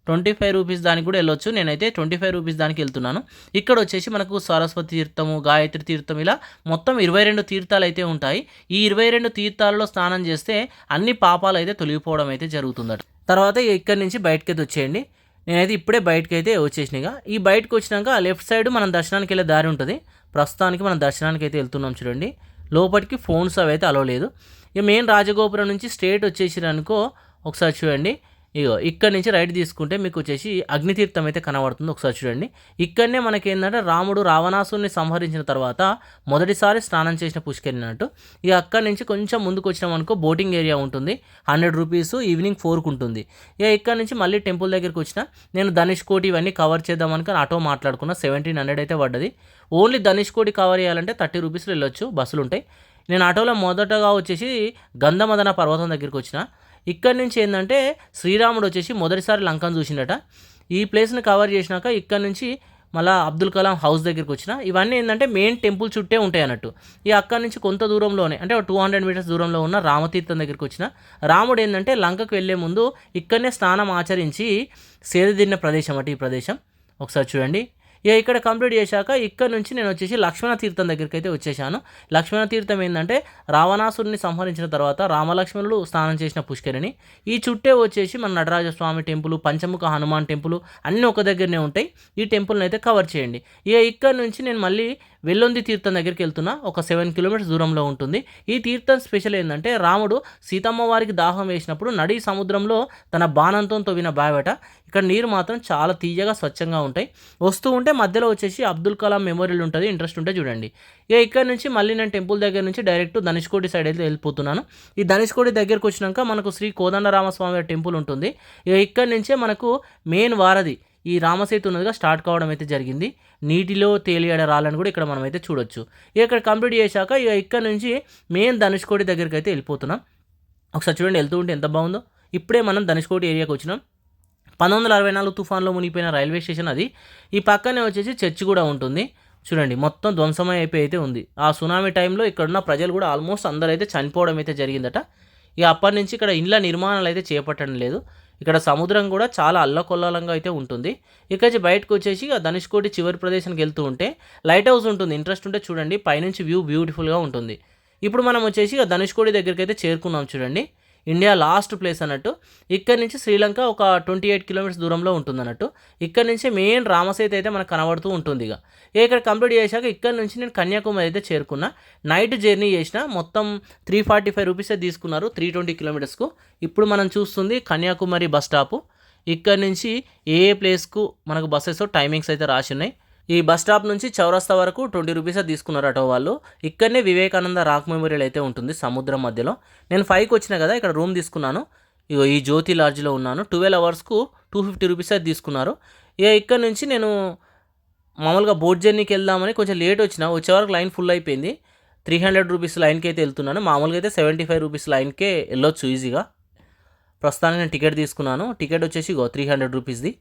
25 రూపీస్ దానికి కూడా వెళ్ళొచ్చు. నేనైతే 25 రూపీస్ దానికి వెళ్తున్నాను. ఇక్కడ వచ్చేసి మనకు సరస్వతి తీర్థము, గాయత్రి తీర్థం ఇలా మొత్తం 22 తీర్థాలు అయితే ఉంటాయి. ఈ 22 తీర్థాలలో స్నానం చేస్తే అన్ని పాపాలు అయితే తొలగిపోవడం అయితే జరుగుతుందట. తర్వాత ఇక్కడి నుంచి బయటకైతే వచ్చేయండి. నేనైతే ఇప్పుడే బయటకు అయితే వచ్చేసినాగా. ఈ బయటకు వచ్చినాక లెఫ్ట్ సైడ్ మనం దర్శనానికి వెళ్ళే దారి ఉంటుంది. ప్రస్తుతానికి మనం దర్శనానికి అయితే వెళ్తున్నాం చూడండి. లోపలికి ఫోన్స్ అవి అయితే అలో లేదు. ఇక మెయిన్ రాజగోపురం నుంచి స్ట్రేట్ వచ్చేసిరనుకో ఒకసారి చూడండి. ఇగో ఇక్కడ నుంచి రైట్ తీసుకుంటే మీకు వచ్చేసి అగ్నితీర్థం అయితే కనబడుతుంది. ఒకసారి చూడండి. ఇక్కడనే మనకి ఏంటంటే రాముడు రావణాసుని సంహరించిన తర్వాత మొదటిసారి స్నానం చేసిన పుష్కరిణి అన్నట్టు. ఇక అక్కడి నుంచి కొంచెం ముందుకు వచ్చినాం అనుకో బోటింగ్ ఏరియా ఉంటుంది. 100 రూపీస్, ఈవినింగ్ 4కు ఉంటుంది. ఇక ఇక్కడ నుంచి మళ్ళీ టెంపుల్ దగ్గరికి వచ్చిన. నేను ధనుష్కోటి ఇవన్నీ కవర్ చేద్దామనుకుని ఆటో మాట్లాడుకున్నా. 1700 అయితే పడ్డది. ఓన్లీ ధనుష్కోటి కవర్ చేయాలంటే 30 రూపీస్లో వెళ్ళొచ్చు. బస్సులు ఉంటాయి. నేను ఆటోలో మొదటగా వచ్చేసి గంధమదన పర్వతం దగ్గరికి వచ్చిన. ఇక్కడి నుంచి ఏంటంటే శ్రీరాముడు వచ్చేసి మొదటిసారి లంకను చూసిండట. ఈ ప్లేస్ని కవర్ చేసినాక ఇక్కడ నుంచి మళ్ళీ అబ్దుల్ కలాం హౌస్ దగ్గరికి వచ్చిన. ఇవన్నీ ఏంటంటే మెయిన్ టెంపుల్ చుట్టే ఉంటాయి అన్నట్టు. ఈ అక్కడి నుంచి కొంత దూరంలోనే అంటే 200 మీటర్స్ దూరంలో ఉన్న రామతీర్థం దగ్గరికి వచ్చిన. రాముడు ఏంటంటే లంకకు వెళ్ళే ముందు ఇక్కడనే స్నానం ఆచరించి సేద తిన్న ప్రదేశం అటు ఈ ప్రదేశం. ఒకసారి చూడండి. ఇక ఇక్కడ కంప్లీట్ చేశాక ఇక్కడ నుంచి నేను వచ్చేసి లక్ష్మణ తీర్థం దగ్గరికి అయితే వచ్చేసాను. లక్ష్మణ తీర్థం ఏంటంటే రావణాసురుని సంహరించిన తర్వాత రామలక్ష్మణులు స్నానం చేసిన పుష్కరిణి. ఈ చుట్టే వచ్చేసి మన నటరాజస్వామి టెంపుల్, పంచముఖ హనుమాన్ టెంపుల్ అన్నీ ఒక దగ్గరనే ఉంటాయి. ఈ టెంపుల్ని అయితే కవర్ చేయండి. ఇక ఇక్కడ నుంచి నేను మళ్ళీ వెల్లుంది తీర్థం దగ్గరికి వెళ్తున్నా. ఒక 7 కిలోమీటర్స్ దూరంలో ఉంటుంది. ఈ తీర్థం స్పెషల్ ఏంటంటే రాముడు సీతమ్మ వారికి దాహం వేసినప్పుడు నడి సముద్రంలో తన బాణంతో తవ్విన బావిట. ఇక్కడ నీరు మాత్రం చాలా తీయగా స్వచ్ఛంగా ఉంటాయి. వస్తూ ఉంటే మధ్యలో వచ్చేసి అబ్దుల్ కలాం మెమోరియల్ ఉంటుంది. ఇంట్రెస్ట్ ఉంటే చూడండి. ఇక ఇక్కడ నుంచి మళ్ళీ నేను టెంపుల్ దగ్గర నుంచి డైరెక్ట్ ధనుష్కోటి సైడ్ అయితే వెళ్ళిపోతున్నాను. ఈ ధనుష్కోటి దగ్గరకు వచ్చినాక మనకు శ్రీ కోదండరామస్వామి టెంపుల్ ఉంటుంది. ఇక ఇక్కడ నుంచే మనకు మెయిన్ వారధి ఈ రామసేతు ఉన్నదిగా స్టార్ట్ కావడం అయితే జరిగింది. నీటిలో తేలియాడ రాళ్ళని కూడా ఇక్కడ మనం అయితే చూడొచ్చు. ఇక్కడ కంప్లీట్ చేశాక ఇక ఇక్కడ నుంచి మెయిన్ ధనుష్కోటి దగ్గరికి అయితే వెళ్ళిపోతున్నాం. ఒకసారి చూడండి వెళ్తూ ఉంటే ఎంత బాగుందో. ఇప్పుడే మనం ధనుష్కోటి ఏరియాకి వచ్చినాం. 1964 తుఫాన్లో మునిగిపోయిన రైల్వే స్టేషన్ అది. ఈ పక్కనే వచ్చేసి చర్చి కూడా ఉంటుంది. చూడండి మొత్తం ధ్వంసమై అయిపోయి అయితే ఉంది. ఆ సునామీ టైంలో ఇక్కడున్న ప్రజలు కూడా ఆల్మోస్ట్ అందరూ అయితే చనిపోవడం అయితే జరిగిందట. ఇక అప్పటి నుంచి ఇక్కడ ఇండ్ల నిర్మాణాలు అయితే చేపట్టడం లేదు. ఇక్కడ సముద్రం కూడా చాలా అల్లకొల్లాలంగా అయితే ఉంటుంది. ఇక్కడి బయటకు వచ్చేసి ధనుష్కోటి చివరి ప్రదేశానికి వెళ్తూ ఉంటే లైట్ హౌస్ ఉంటుంది. ఇంట్రెస్ట్ ఉంటే చూడండి, పైనుంచి వ్యూ బ్యూటిఫుల్గా ఉంటుంది. ఇప్పుడు మనం వచ్చేసి ధనుష్కోటి దగ్గరికి అయితే చేరుకున్నాం. చూడండి ఇండియా లాస్ట్ ప్లేస్ అన్నట్టు. ఇక్కడ నుంచి శ్రీలంక ఒక 28 కిలోమీటర్స్ దూరంలో ఉంటుంది అన్నట్టు. ఇక్కడ నుంచి మెయిన్ రామసేతు అయితే మనకు కనబడుతూ ఉంటుంది. ఇక ఇక్కడ కంప్లీట్ చేశాక ఇక్కడ నుంచి నేను కన్యాకుమారి అయితే చేరుకున్నా. నైట్ జర్నీ చేసిన. మొత్తం 345 రూపీసే తీసుకున్నారు 320 కిలోమీటర్స్కు. ఇప్పుడు మనం చూస్తుంది కన్యాకుమారి బస్ స్టాపు. ఇక్కడ నుంచి ఏ ప్లేస్కు మనకు బస్సెస్ టైమింగ్స్ అయితే రాసి ఉన్నాయి. ఈ బస్ స్టాప్ నుంచి చౌరస్తా వరకు 20 రూపీస్ తీసుకున్నారు ఆటో వాళ్ళు. ఇక్కడనే వివేకానంద రాక్ మెమోరియల్ అయితే ఉంటుంది సముద్రం మధ్యలో. నేను 5కి వచ్చిన కదా, ఇక్కడ రూమ్ తీసుకున్నాను. ఇగో ఈ జ్యోతి లాడ్జ్లో ఉన్నాను. 12 అవర్స్కు 250 రూపీస్ అయితే తీసుకున్నారు. ఇక ఇక్కడ నుంచి నేను మామూలుగా బోట్ జర్నీకి వెళ్దామని కొంచెం లేట్ వచ్చే వరకు లైన్ ఫుల్ అయిపోయింది. 300 రూపీస్ లైన్కి అయితే వెళ్తున్నాను. మామూలుగా అయితే 75 రూపీస్ లైన్కే వెళ్ళొచ్చు ఈజీగా. ప్రస్తుతానికి నేను టికెట్ తీసుకున్నాను. టికెట్ వచ్చేసి 300 రూపీస్ది.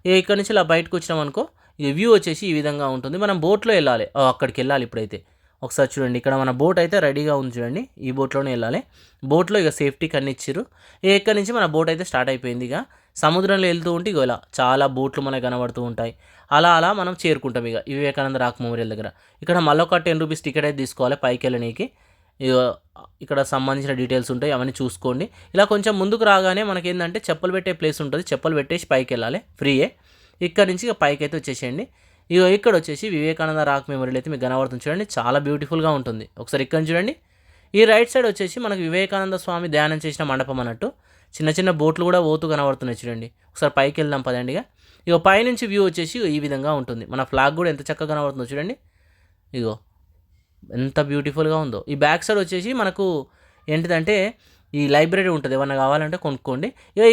ఇక ఇక్కడ నుంచి ఇలా బయటకు వచ్చినాం అనుకో, ఈ వ్యూ వచ్చేసి ఈ విధంగా ఉంటుంది. మనం బోట్లో వెళ్ళాలి. అక్కడికి వెళ్ళాలి ఇప్పుడైతే. ఒకసారి చూడండి, ఇక్కడ మన బోట్ అయితే రెడీగా ఉంది చూడండి. ఈ బోట్లోనే వెళ్ళాలి. బోట్లో ఇక సేఫ్టీకి అన్ని ఇచ్చారు. ఇక్కడ నుంచి మన బోట్ అయితే స్టార్ట్ అయిపోయింది. ఇక సముద్రంలో వెళ్తూ ఉంటే ఇక ఇలా చాలా బోట్లు మనకు కనబడుతూ ఉంటాయి. అలా మనం చేరుకుంటాం ఇక ఈ వివేకానంద రాక్ మెమోరియల్ దగ్గర. ఇక్కడ మళ్ళీ ఒక 10 రూపీస్ టికెట్ అయితే తీసుకోవాలి పైకి వెళ్ళనీకి. ఇక్కడ సంబంధించిన డీటెయిల్స్ ఉంటాయి, అవన్నీ చూసుకోండి. ఇలా కొంచెం ముందుకు రాగానే మనకి ఏంటంటే చెప్పులు పెట్టే ప్లేస్ ఉంటుంది. చెప్పులు పెట్టేసి పైకి వెళ్ళాలి, ఫ్రీయే. ఇక్కడ నుంచి ఇక పైకి అయితే వచ్చేసేయండి. ఇక్కడ వచ్చేసి వివేకానంద రాక్ మెమోరియల్ అయితే మీకు కనబడుతుంది చూడండి. చాలా బ్యూటిఫుల్గా ఉంటుంది. ఒకసారి ఇక్కడ చూడండి. ఈ రైట్ సైడ్ వచ్చేసి మనకు వివేకానంద స్వామి ధ్యానం చేసిన మండపం అన్నట్టు. చిన్న చిన్న బోట్లు కూడా పోతూ కనబడుతున్నాయి చూడండి. ఒకసారి పైకి వెళ్దాం పదండి. ఇక పైనుంచి వ్యూ వచ్చేసి ఈ విధంగా ఉంటుంది. మన ఫ్లాగ్ కూడా ఎంత చక్కగా కనబడుతుందో చూడండి. ఇగో ఎంత బ్యూటిఫుల్గా ఉందో. ఈ బ్యాక్ సైడ్ వచ్చేసి మనకు ఏంటిదంటే ఈ లైబ్రరీ ఉంటుంది. ఏమన్నా కావాలంటే కొనుక్కోండి.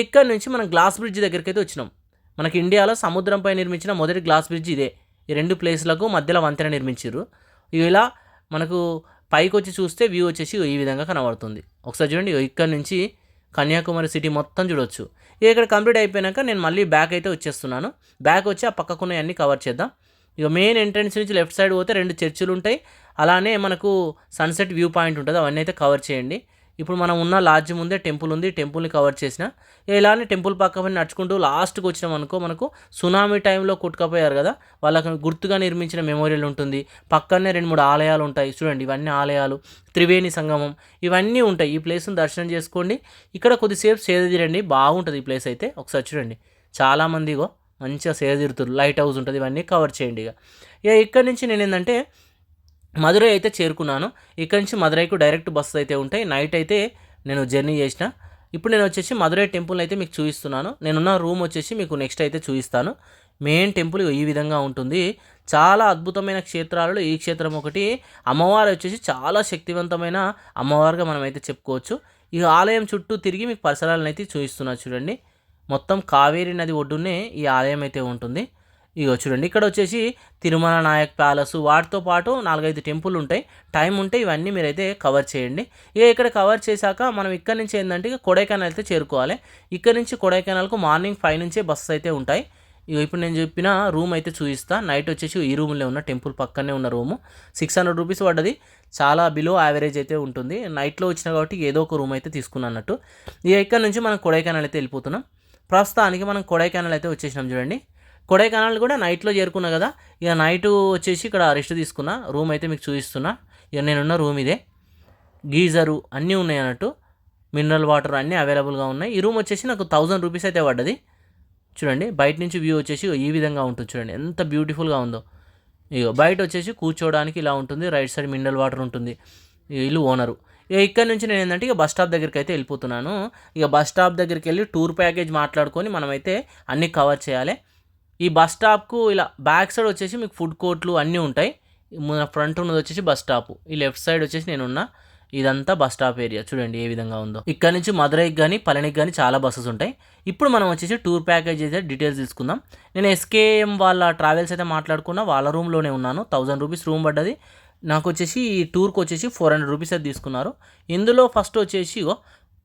ఇక్కడ నుంచి మనం గ్లాస్ బ్రిడ్జ్ దగ్గరికి అయితే వచ్చినాం. మనకి ఇండియాలో సముద్రంపై నిర్మించిన మొదటి గ్లాస్ బ్రిడ్జ్ ఇదే. ఈ 2 ప్లేస్లకు మధ్యలో వంతెన నిర్మించారు. ఇలా మనకు పైకి వచ్చి చూస్తే వ్యూ వచ్చేసి ఈ విధంగా కనబడుతుంది. ఒకసారి చూడండి, ఇక్కడ నుంచి కన్యాకుమారి సిటీ మొత్తం చూడొచ్చు. ఇక్కడ కంప్లీట్ అయిపోయాక నేను మళ్ళీ బ్యాక్ అయితే వచ్చేస్తున్నాను. బ్యాక్ వచ్చి ఆ పక్కకున్నవన్నీ కవర్ చేద్దాం. ఇక మెయిన్ ఎంట్రన్స్ నుంచి లెఫ్ట్ సైడ్ పోతే 2 చర్చిలు ఉంటాయి. అలానే మనకు సన్సెట్ వ్యూ పాయింట్ ఉంటుంది. అవన్నీ అయితే కవర్ చేయండి. ఇప్పుడు మనం ఉన్న లాడ్జ్ ముందే టెంపుల్ ఉంది. టెంపుల్ని కవర్ చేసిన. ఇలానే టెంపుల్ పక్కన నడుచుకుంటూ లాస్ట్కి వచ్చినాం అనుకో, మనకు సునామీ టైంలో కొట్టుకపోయారు కదా, వాళ్ళకి గుర్తుగా నిర్మించిన మెమోరియల్ ఉంటుంది. పక్కనే 2-3 ఆలయాలు ఉంటాయి చూడండి. ఇవన్నీ ఆలయాలు, త్రివేణి సంగమం ఇవన్నీ ఉంటాయి. ఈ ప్లేస్ని దర్శనం చేసుకోండి. ఇక్కడ కొద్దిసేపు సేదతీరండి, బాగుంటుంది ఈ ప్లేస్ అయితే. ఒకసారి చూడండి, చాలామంది మంచిగా సేదతీరుతారు. లైట్ హౌస్ ఉంటుంది. ఇవన్నీ కవర్ చేయండి. ఇక ఇక్కడ నుంచి నేను ఏంటంటే మదురై అయితే చేరుకున్నాను. ఇక్కడ నుంచి మదురైకు డైరెక్ట్ బస్సు అయితే ఉంటాయి. నైట్ అయితే నేను జర్నీ చేసిన. ఇప్పుడు నేను వచ్చేసి మదురై టెంపుల్ అయితే మీకు చూపిస్తున్నాను. నేనున్న రూమ్ వచ్చేసి మీకు నెక్స్ట్ అయితే చూపిస్తాను. మెయిన్ టెంపుల్ ఈ విధంగా ఉంటుంది. చాలా అద్భుతమైన క్షేత్రాలలో ఈ క్షేత్రం ఒకటి. అమ్మవారు వచ్చేసి చాలా శక్తివంతమైన అమ్మవారుగా మనం అయితే చెప్పుకోవచ్చు. ఈ ఆలయం చుట్టూ తిరిగి మీకు పరిసరాలను అయితే చూపిస్తున్నా చూడండి. మొత్తం కావేరీ నది ఒడ్డునే ఈ ఆలయం అయితే ఉంటుంది. చూడండి, ఇక్కడ వచ్చేసి తిరుమల నాయక్ ప్యాలెస్, వాటితో పాటు 4-5 టెంపుల్ ఉంటాయి. టైం ఉంటే ఇవన్నీ మీరైతే కవర్ చేయండి. ఇక్కడ కవర్ చేశాక మనం ఇక్కడ నుంచి ఏంటంటే కొడైకెనాల్ అయితే చేరుకోవాలి. ఇక్కడ నుంచి కొడైకెనాల్కు మార్నింగ్ 5 నుంచే బస్సెస్ అయితే ఉంటాయి. ఇప్పుడు నేను చెప్పిన రూమ్ అయితే చూపిస్తా. నైట్ వచ్చేసి ఈ రూమ్లో ఉన్న టెంపుల్ పక్కనే ఉన్న రూము 600 రూపీస్ పడ్డది. చాలా బిలో యావరేజ్ అయితే ఉంటుంది. నైట్లో వచ్చిన కాబట్టి ఏదో ఒక రూమ్ అయితే తీసుకున్నట్టు. ఇక్కడ నుంచి మనం కొడైకెనాల్ అయితే వెళ్ళిపోతున్నాం. ప్రస్తుతానికి మనం కొడైకెనాల్ అయితే వచ్చేసినాం చూడండి. కొడైకెనాల్ కూడా నైట్లో చేరుకున్నా కదా. నైట్ వచ్చేసి ఇక్కడ రెస్ట్ తీసుకున్నా. రూమ్ అయితే మీకు చూపిస్తున్నా. నేనున్న రూమ్ ఇదే. గీజరు అన్నీ ఉన్నాయి అన్నట్టు. మినరల్ వాటర్ అన్నీ అవైలబుల్గా ఉన్నాయి. ఈ రూమ్ వచ్చేసి నాకు 1000 రూపీస్ అయితే పడ్డది. చూడండి, బయట నుంచి వ్యూ వచ్చేసి ఈ విధంగా ఉంటుంది చూడండి, ఎంత బ్యూటిఫుల్గా ఉందో. ఇగో బయట వచ్చేసి కూర్చోవడానికి ఇలా ఉంటుంది, రైట్ సైడ్ మినరల్ వాటర్ ఉంటుంది. వీళ్ళు ఓనరు. ఇక ఇక్కడ నుంచి నేను ఏంటంటే ఇక బస్ స్టాప్ దగ్గరికి అయితే వెళ్ళిపోతున్నాను. ఇక బస్ స్టాప్ దగ్గరికి వెళ్ళి టూర్ ప్యాకేజ్ మాట్లాడుకొని మనమైతే అన్నీ కవర్ చేయాలి. ఈ బస్ స్టాప్కు ఇలా బ్యాక్ సైడ్ వచ్చేసి మీకు ఫుడ్ కోర్ట్లు అన్నీ ఉంటాయి. మన ఫ్రంట్ ఉన్నది వచ్చేసి బస్ స్టాప్, ఈ లెఫ్ట్ సైడ్ వచ్చేసి నేనున్నా. ఇదంతా బస్ స్టాప్ ఏరియా చూడండి ఏ విధంగా ఉందో. ఇక్కడ నుంచి మదురైకి కానీ పళనికి కానీ చాలా బస్సెస్ ఉంటాయి. ఇప్పుడు మనం వచ్చేసి టూర్ ప్యాకేజ్ అయితే డీటెయిల్స్ తీసుకుందాం. నేను ఎస్కేఎం వాళ్ళ ట్రావెల్స్ అయితే మాట్లాడుకున్నా, వాళ్ళ రూమ్లోనే ఉన్నాను. 1000 రూపీస్ రూమ్ పడ్డది నాకు. వచ్చేసి ఈ టూర్కి వచ్చేసి 400 రూపీస్ అయితే తీసుకున్నారు. ఇందులో ఫస్ట్ వచ్చేసి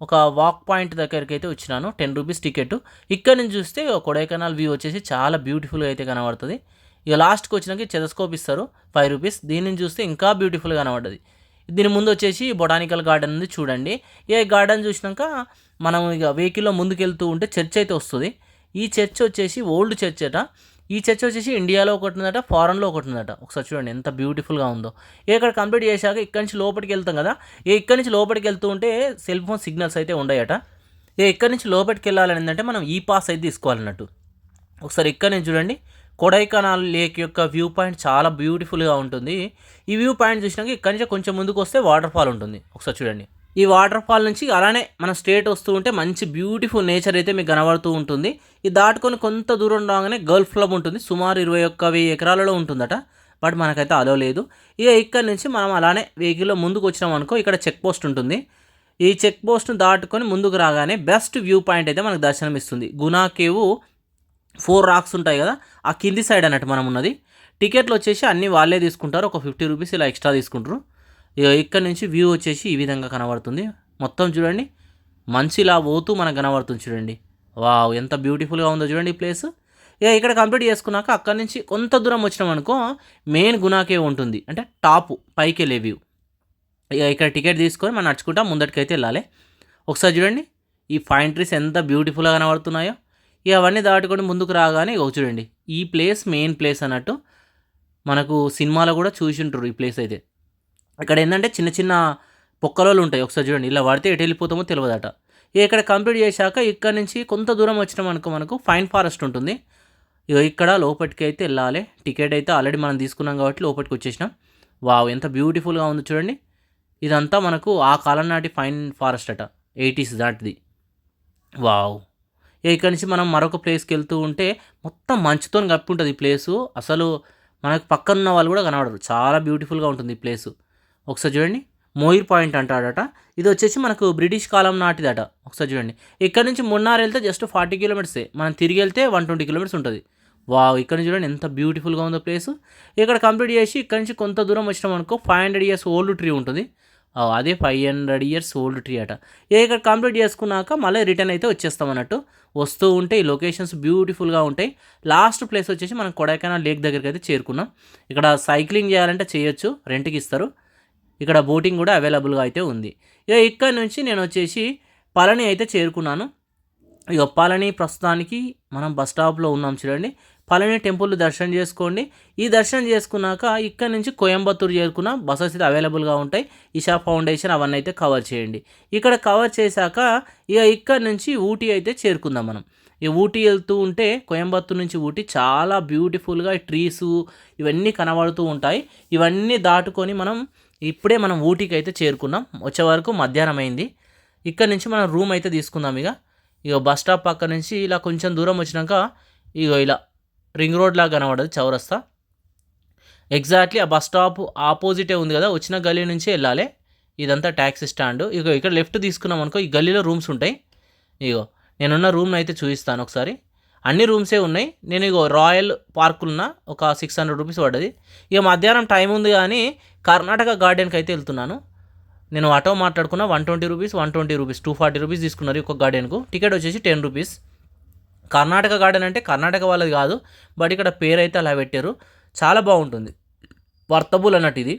ఒక వాక్ పాయింట్ దగ్గరికి అయితే వచ్చినాను, 10 రూపీస్ టికెట్. ఇక్కడ నుంచి చూస్తే కొడైకెనాల్ వ్యూ వచ్చేసి చాలా బ్యూటిఫుల్గా అయితే కనబడుతుంది. ఇక లాస్ట్కి వచ్చినాక టెలెస్కోప్ ఇస్తారు 5 రూపీస్. దీని నుంచి చూస్తే ఇంకా బ్యూటిఫుల్గా కనబడ్డది. దీని ముందు వచ్చేసి బొటానికల్ గార్డెన్ ఉంది చూడండి. ఈ గార్డెన్ చూసినాక మనం ఇక వెహికల్లో ముందుకు వెళ్తూ ఉంటే చర్చ్ అయితే వస్తుంది. ఈ చర్చ్ వచ్చేసి ఓల్డ్ చర్చ్ అట. ఈ చర్చ్ వచ్చేసి ఇండియాలో ఒకటి ఉందట, ఫారెన్లో ఒకటి ఉందట. ఒకసారి చూడండి ఎంత బ్యూటిఫుల్గా ఉందో. ఇక్కడ కంప్లీట్ చేశాక ఇక్కడి నుంచి లోపలికి వెళ్తాం కదా, ఇక్కడి నుంచి లోపలికి వెళ్తూ ఉంటే సెల్ ఫోన్ సిగ్నల్స్ అయితే ఉండయట. ఇక్కడి నుంచి లోపలికి వెళ్ళాలని ఏంటంటే మనం ఈ పాస్ అయితే తీసుకోవాలన్నట్టు. ఒకసారి ఇక్కడ నుంచి చూడండి, కొడైకెనాల్ లేక్ యొక్క వ్యూ పాయింట్ చాలా బ్యూటిఫుల్గా ఉంటుంది. ఈ వ్యూ పాయింట్ చూసినాక ఇక్కడి నుంచి కొంచెం ముందుకు వస్తే వాటర్ ఫాల్ ఉంటుంది. ఒకసారి చూడండి, ఈ వాటర్ ఫాల్ నుంచి అలానే మన స్ట్రేట్ వస్తూ ఉంటే మంచి బ్యూటిఫుల్ నేచర్ అయితే మీకు కనబడుతూ ఉంటుంది. ఇది దాటుకొని కొంత దూరం రాగానే గల్ఫ్ క్లబ్ ఉంటుంది, సుమారు 21,000 ఎకరాలలో ఉంటుందట. బట్ మనకైతే అలో లేదు. ఇక ఇక్కడ నుంచి మనం అలానే వెహికల్లో ముందుకు వచ్చినాం అనుకో, ఇక్కడ చెక్ పోస్ట్ ఉంటుంది. ఈ చెక్ పోస్ట్ను దాటుకొని ముందుకు రాగానే బెస్ట్ వ్యూ పాయింట్ అయితే మనకు దర్శనం ఇస్తుంది. గునా కేవ్ 4 రాక్స్ ఉంటాయి కదా, ఆ కింది సైడ్ అన్నట్టు మనం ఉన్నది. టికెట్లు వచ్చేసి అన్నీ వాళ్ళే తీసుకుంటారు, ఒక 50 రూపీస్ ఇలా ఎక్స్ట్రా తీసుకుంటారు. ఇక్కడ నుంచి వ్యూ వచ్చేసి ఈ విధంగా కనబడుతుంది. మొత్తం చూడండి మంచి ఇలా పోతూ మనకు కనబడుతుంది చూడండి. వావ్ ఎంత బ్యూటిఫుల్గా ఉందో చూడండి ఈ ప్లేస్. ఇక్కడ కంప్లీట్ చేసుకున్నాక అక్కడ నుంచి కొంత దూరం వచ్చినాం అనుకో మెయిన్ గునా కేవ్ ఉంటుంది, అంటే టాప్ పైకి వెళ్ళే వ్యూ. ఇక్కడ టికెట్ తీసుకొని మనం నడుచుకుంటా ముందటికైతే వెళ్ళాలి. ఒకసారి చూడండి ఈ ఫైన్ ట్రీస్ ఎంత బ్యూటిఫుల్గా కనబడుతున్నాయో. అవన్నీ దాటుకొని ముందుకు రాగానే చూడండి ఈ ప్లేస్ మెయిన్ ప్లేస్ అన్నట్టు. మనకు సినిమాలో కూడా చూసి ఉంటారు ఈ ప్లేస్ అయితే. ఇక్కడ ఏంటంటే చిన్న చిన్న పొక్కలలో ఉంటాయి. ఒకసారి చూడండి ఇలా పడితే ఎటు వెళ్ళిపోతామో తెలియదట. ఇక్కడ కంప్లీట్ చేశాక ఇక్కడ నుంచి కొంత దూరం వచ్చినాం అనుకో మనకు ఫైన్ ఫారెస్ట్ ఉంటుంది. ఇక్కడ లోపలికి అయితే వెళ్ళాలి. టికెట్ అయితే ఆల్రెడీ మనం తీసుకున్నాం కాబట్టి లోపలికి వచ్చేసినాం. వావ్ ఎంత బ్యూటిఫుల్గా ఉంది చూడండి. ఇదంతా మనకు ఆ కాలం నాటి ఫైన్ ఫారెస్ట్ అట, 80s దాటిది. వావ్ ఇక్కడ నుంచి మనం మరొక ప్లేస్కి వెళ్తూ ఉంటే మొత్తం మంచుతో కప్పి ఉంటుంది ఈ ప్లేసు. అసలు మనకు పక్కన ఉన్న వాళ్ళు కూడా కనబడరు, చాలా బ్యూటిఫుల్గా ఉంటుంది ఈ ప్లేసు. ఒకసారి చూడండి మోయిర్ పాయింట్ అంటాడట. ఇది వచ్చేసి మనకు బ్రిటిష్ కాలం నాటిదట. ఒకసారి చూడండి ఇక్కడ నుంచి మున్నార్ వెళ్తే జస్ట్ 40 కిలోమీటర్సే, మనం తిరిగి వెళ్తే 120 కిలోమీటర్స్ ఉంటుంది. వావ్ ఇక్కడ నుంచి చూడండి ఎంత బ్యూటిఫుల్గా ఉందో ప్లేసు. ఇక్కడ కంప్లీట్ చేసి ఇక్కడ నుంచి కొంత దూరం వచ్చినాం అనుకో 500 ఇయర్స్ ఓల్డ్ ట్రీ ఉంటుంది. అదే 500 ఇయర్స్ ఓల్డ్ ట్రీ అట. ఇక్కడ కంప్లీట్ చేసుకున్నాక మళ్ళీ రిటర్న్ అయితే వచ్చేస్తాం అన్నట్టు. వస్తూ ఉంటే ఈ లొకేషన్స్ బ్యూటిఫుల్గా ఉంటాయి. లాస్ట్ ప్లేస్ వచ్చేసి మనం కొడైకెనాల్ లేక్ దగ్గరికి అయితే చేరుకున్నాం. ఇక్కడ సైక్లింగ్ చేయాలంటే చేయొచ్చు, రెంట్కి ఇస్తారు. ఇక్కడ బోటింగ్ కూడా అవైలబుల్గా అయితే ఉంది. ఇక్కడ నుంచి నేను వచ్చేసి పళని అయితే చేరుకున్నాను. పళని ప్రస్తుతానికి మనం బస్ స్టాప్లో ఉన్నాం చూడండి. పళని టెంపుల్ దర్శనం చేసుకోండి. ఈ దర్శనం చేసుకున్నాక ఇక్కడ నుంచి కోయంబత్తూరు చేరుకున్న బస్సెస్ అయితే అవైలబుల్గా ఉంటాయి. ఇషా ఫౌండేషన్ అవన్నీ అయితే కవర్ చేయండి. ఇక్కడ కవర్ చేశాక ఇక్కడ నుంచి ఊటీ అయితే చేరుకుందాం మనం. ఊటీ వెళ్తూ ఉంటే కోయంబత్తూరు నుంచి ఊటీ చాలా బ్యూటిఫుల్గా ట్రీసు ఇవన్నీ కనబడుతూ ఉంటాయి. ఇవన్నీ దాటుకొని ఇప్పుడే మనం ఊటీకి అయితే చేరుకున్నాం. వచ్చే వరకు మధ్యాహ్నం అయింది. ఇక్కడ నుంచి మనం రూమ్ అయితే తీసుకుందాం. బస్ స్టాప్ పక్క నుంచి ఇలా కొంచెం దూరం వచ్చినాక ఇలా రింగ్ రోడ్ లాగా కనబడదు చౌరస్తా. ఎగ్జాక్ట్లీ ఆ బస్ స్టాప్ ఆపోజిటే ఉంది కదా, వచ్చిన గల్లీ నుంచి వెళ్ళాలి. ఇదంతా ట్యాక్సీ స్టాండ్. ఇక్కడ లెఫ్ట్ తీసుకున్నాం అనుకో ఈ గల్లీలో రూమ్స్ ఉంటాయి. నేనున్న రూమ్ని అయితే చూపిస్తాను ఒకసారి. అన్ని రూమ్సే ఉన్నాయి. నేను రాయల్ పార్కులున్న ఒక 600 రూపీస్ పడ్డది. మధ్యాహ్నం టైం ఉంది కానీ కర్ణాటక గార్డెన్కి అయితే వెళ్తున్నాను. నేను ఆటో మాట్లాడుకున్న 120 రూపీస్ 240 రూపీస్ తీసుకున్నారు ఒక గార్డెన్కు. టికెట్ వచ్చేసి 10 రూపీస్. కర్ణాటక గార్డెన్ అంటే కర్ణాటక వాళ్ళది కాదు, బట్ ఇక్కడ పేరు అయితే అలా పెట్టారు. చాలా బాగుంటుంది, వర్తబుల్ అన్నట్టు. ఇది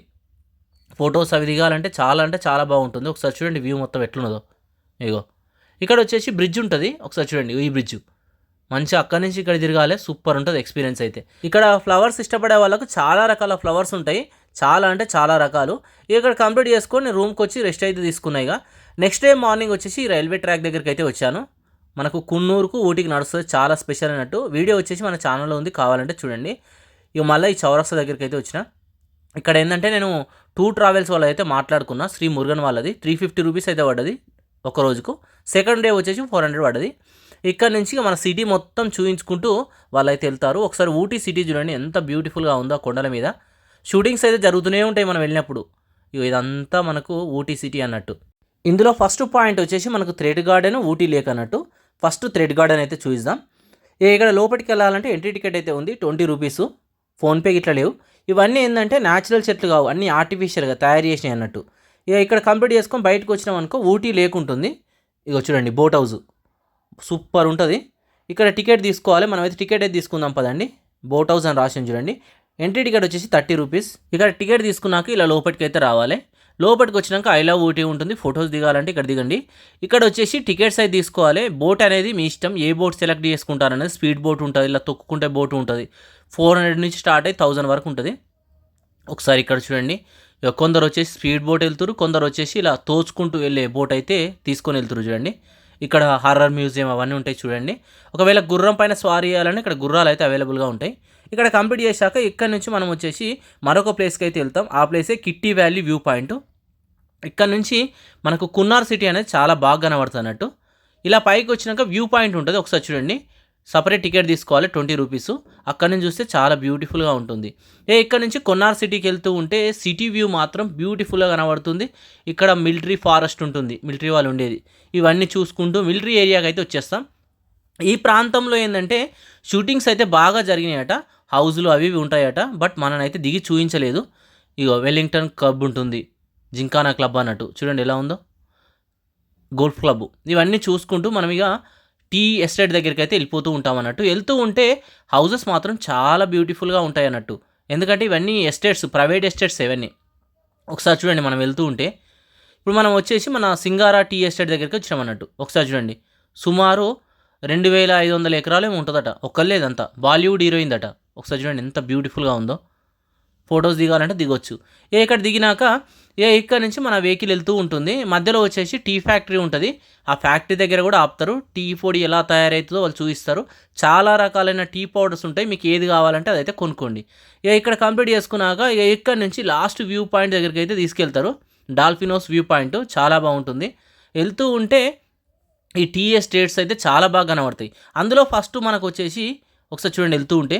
ఫొటోస్ అవి దిగాలంటే చాలా బాగుంటుంది. ఒకసారి చూడండి వ్యూ మొత్తం ఎట్లున్నదో. ఇక్కడ వచ్చేసి బ్రిడ్జ్ ఉంటుంది. ఒకసారి చూడండి ఈ బ్రిడ్జ్ మంచి అక్కడి నుంచి ఇక్కడ తిరగాలి, సూపర్ ఉంటుంది ఎక్స్పీరియన్స్ అయితే. ఇక్కడ ఫ్లవర్స్ ఇష్టపడే వాళ్ళకు చాలా రకాల ఫ్లవర్స్ ఉంటాయి, చాలా రకాలు. ఇక్కడ కంప్లీట్ చేసుకొని రూమ్కి వచ్చి రెస్ట్ అయితే తీసుకున్నాయిగా. నెక్స్ట్ డే మార్నింగ్ వచ్చేసి రైల్వే ట్రాక్ దగ్గరికి అయితే వచ్చాను. మనకు కున్నూరుకు ఊటీకి నడుస్తుంది, చాలా స్పెషల్ అన్నట్టు. వీడియో వచ్చేసి మన ఛానల్లో ఉంది, కావాలంటే చూడండి. ఇక మళ్ళీ ఈ చౌరస్తా దగ్గరికి అయితే వచ్చిన. ఇక్కడ ఏంటంటే నేను టూర్ ట్రావెల్స్ వాళ్ళు అయితే మాట్లాడుకున్నా, శ్రీ మురుగన్ వాళ్ళది 350 రూపీస్ అయితే పడ్డది ఒక రోజుకు. సెకండ్ డే వచ్చేసి 400 పడ్డది. ఇక్కడ నుంచి మన సిటీ మొత్తం చూయించుకుంటూ వాళ్ళైతే వెళ్తారు. ఒకసారి ఊటీ సిటీ చూడండి ఎంత బ్యూటిఫుల్గా ఉందో ఆ కొండల మీద. షూటింగ్స్ అయితే జరుగుతూనే ఉంటాయి మనం వెళ్ళినప్పుడు. ఇదంతా మనకు ఊటీ సిటీ అన్నట్టు. ఇందులో ఫస్ట్ పాయింట్ వచ్చేసి మనకు థ్రెడ్ గార్డెన్, ఊటీ లేక్ అన్నట్టు. ఫస్ట్ థ్రెడ్ గార్డెన్ అయితే చూద్దాం. ఇక్కడ లోపలికి వెళ్ళాలంటే ఎంట్రీ టికెట్ అయితే ఉంది 20 రూపీస్. ఫోన్పే ఇట్లా లేవు. ఇవన్నీ ఏంటంటే న్యాచురల్ చెట్లు కావు, అన్నీ ఆర్టిఫిషియల్గా తయారు చేసినాయి అన్నట్టు. ఇక ఇక్కడ కంప్లీట్ చేసుకొని బయటకు వచ్చినాం అనుకో ఊటీ లేక్ ఉంటుంది. ఇక చూడండి బోట్ హౌస్ సూపర్ ఉంటుంది. ఇక్కడ టికెట్ తీసుకోవాలి, మనమైతే టికెట్ అయితే తీసుకుందాం పదండి. బోట్ హౌస్ అని రాసింది చూడండి. ఎంట్రీ టికెట్ వచ్చేసి 30 రూపీస్. ఇక్కడ టికెట్ తీసుకున్నాక ఇలా లోపలికి అయితే రావాలి. లోపలికి వచ్చినాక ఐ లవ్ ఊటీ ఉంటుంది. ఫొటోస్ దిగాలంటే ఇక్కడ దిగండి. ఇక్కడ వచ్చేసి టికెట్స్ అయితే తీసుకోవాలి. బోట్ అనేది మీ ఇష్టం, a boat select చేసుకుంటారనేది. Speed boat ఉంటుంది, ఇలా తొక్కుకుంటే బోట్ ఉంటుంది. 400 నుంచి స్టార్ట్ అయ్యి 1000 వరకు ఉంటుంది. ఒకసారి ఇక్కడ చూడండి, కొందరు వచ్చేసి స్పీడ్ బోట్ వెళ్తారు, కొందరు వచ్చేసి ఇలా తోచుకుంటూ వెళ్ళే బోట్ అయితే తీసుకొని వెళ్తారు చూడండి. ఇక్కడ హారర్ మ్యూజియం అవన్నీ ఉంటాయి చూడండి. ఒకవేళ గుర్రం పైన స్వారీ చేయాలని ఇక్కడ గుర్రాలు అయితే అవైలబుల్గా ఉంటాయి. ఇక్కడ కంప్లీట్ చేశాక ఇక్కడ నుంచి మనం వచ్చేసి మరొక ప్లేస్కి అయితే వెళ్తాం. ఆ ప్లేసే కిట్టి వ్యాలీ వ్యూ పాయింట్. ఇక్కడ నుంచి మనకు కున్నార్ సిటీ అనేది చాలా బాగా కనబడుతుంది అన్నట్టు. ఇలా పైకి వచ్చినాక వ్యూ పాయింట్ ఉంటుంది. ఒకసారి చూడండి, సపరేట్ టికెట్ తీసుకోవాలి 20 రూపీస్. అక్కడ నుంచి చూస్తే చాలా బ్యూటిఫుల్గా ఉంటుంది. ఇక్కడ నుంచి కొన్నార్ సిటీకి వెళ్తూ ఉంటే సిటీ వ్యూ మాత్రం బ్యూటిఫుల్గా కనబడుతుంది. ఇక్కడ మిలిటరీ ఫారెస్ట్ ఉంటుంది, మిలిటరీ వాళ్ళు ఉండేది. ఇవన్నీ చూసుకుంటూ మిలిటరీ ఏరియాకి అయితే వచ్చేస్తాం. ఈ ప్రాంతంలో ఏంటంటే షూటింగ్స్ అయితే బాగా జరిగినాయట, హౌజులు అవి ఉంటాయట. బట్ మననైతే దిగి చూపించలేదు. ఇగో వెల్లింగ్టన్ క్లబ్ ఉంటుంది, జింకానా క్లబ్ అన్నట్టు చూడండి ఎలా ఉందో, గోల్ఫ్ క్లబ్. ఇవన్నీ చూసుకుంటూ మనం ఇక టీ ఎస్టేట్ దగ్గరికి అయితే వెళ్ళిపోతూ ఉంటాం అన్నట్టు. వెళ్తూ ఉంటే హౌజెస్ మాత్రం చాలా బ్యూటిఫుల్గా ఉంటాయి అన్నట్టు. ఎందుకంటే ఇవన్నీ ఎస్టేట్స్, ప్రైవేట్ ఎస్టేట్స్ ఇవన్నీ. ఒకసారి చూడండి మనం వెళ్తూ ఉంటే, ఇప్పుడు మనం వచ్చేసి మన సింగారా టీ ఎస్టేట్ దగ్గరికి వచ్చామన్నట్టు. ఒకసారి చూడండి, సుమారు 2500 ఎకరాలు ఏమో ఉంటుందట. ఒక్కలేదంతా బాలీవుడ్ హీరోయిన్ దట. ఒకసారి చూడండి ఎంత బ్యూటిఫుల్గా ఉందో. ఫొటోస్ దిగాలంటే దిగొచ్చు. ఇక్కడ దిగినాక ఇక్కడ నుంచి మన వెహికల్ వెళ్తూ ఉంటుంది. మధ్యలో వచ్చేసి టీ ఫ్యాక్టరీ ఉంటుంది. ఆ ఫ్యాక్టరీ దగ్గర కూడా ఆపుతారు. టీ పొడి ఎలా తయారవుతుందో వాళ్ళు చూపిస్తారు. చాలా రకాలైన టీ పౌడర్స్ ఉంటాయి, మీకు ఏది కావాలంటే అదైతే కొనుక్కోండి. ఇక్కడ కంప్లీట్ చేసుకున్నాక ఇక్కడ నుంచి లాస్ట్ వ్యూ పాయింట్ దగ్గరికి అయితే తీసుకెళ్తారు. డాల్ఫినోస్ వ్యూ పాయింట్ చాలా బాగుంటుంది. వెళ్తూ ఉంటే ఈ టీ ఎస్టేట్స్ అయితే చాలా బాగా కనబడతాయి. అందులో ఫస్ట్ మనకు వచ్చేసి ఒకసారి చూడండి, వెళ్తూ ఉంటే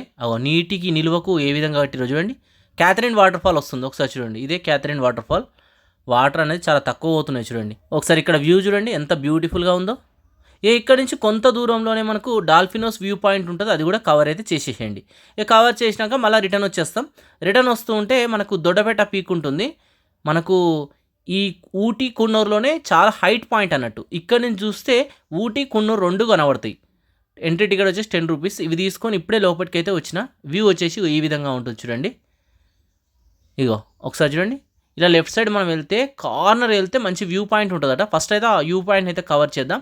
నీటికి నిలువకు ఏ విధంగా కట్టిరో చూడండి. క్యాథరిన్ వాటర్ ఫాల్ వస్తుంది. ఒకసారి చూడండి, ఇదే క్యాథరిన్ వాటర్ ఫాల్. వాటర్ అనేది చాలా తక్కువ అవుతున్నాయి చూడండి. ఒకసారి ఇక్కడ వ్యూ చూడండి ఎంత బ్యూటిఫుల్గా ఉందో. ఇక్కడ నుంచి కొంత దూరంలోనే మనకు డాల్ఫినోస్ వ్యూ పాయింట్ ఉంటుంది, అది కూడా కవర్ అయితే చేసేసేయండి. కవర్ చేసినాక మళ్ళీ రిటర్న్ వచ్చేస్తాం. రిటర్న్ వస్తూ ఉంటే మనకు దొడ్డపేట పీక్ ఉంటుంది. మనకు ఈ ఊటీ కున్నూరులోనే చాలా హైట్ పాయింట్ అన్నట్టు. ఇక్కడ నుంచి చూస్తే ఊటీ కున్నూరు రెండు కనబడతాయి. ఎంట్రీ టికెట్ వచ్చేసి 10 రూపీస్. ఇవి తీసుకొని ఇప్పుడే లోపలికి అయితే వచ్చిన. వ్యూ వచ్చేసి ఈ విధంగా ఉంటుంది చూడండి. ఇగో ఒకసారి చూడండి, ఇలా లెఫ్ట్ సైడ్ మనం వెళ్తే కార్నర్ వెళ్తే మంచి వ్యూ పాయింట్ ఉంటుందట. ఫస్ట్ అయితే ఆ వ్యూ పాయింట్ అయితే కవర్ చేద్దాం.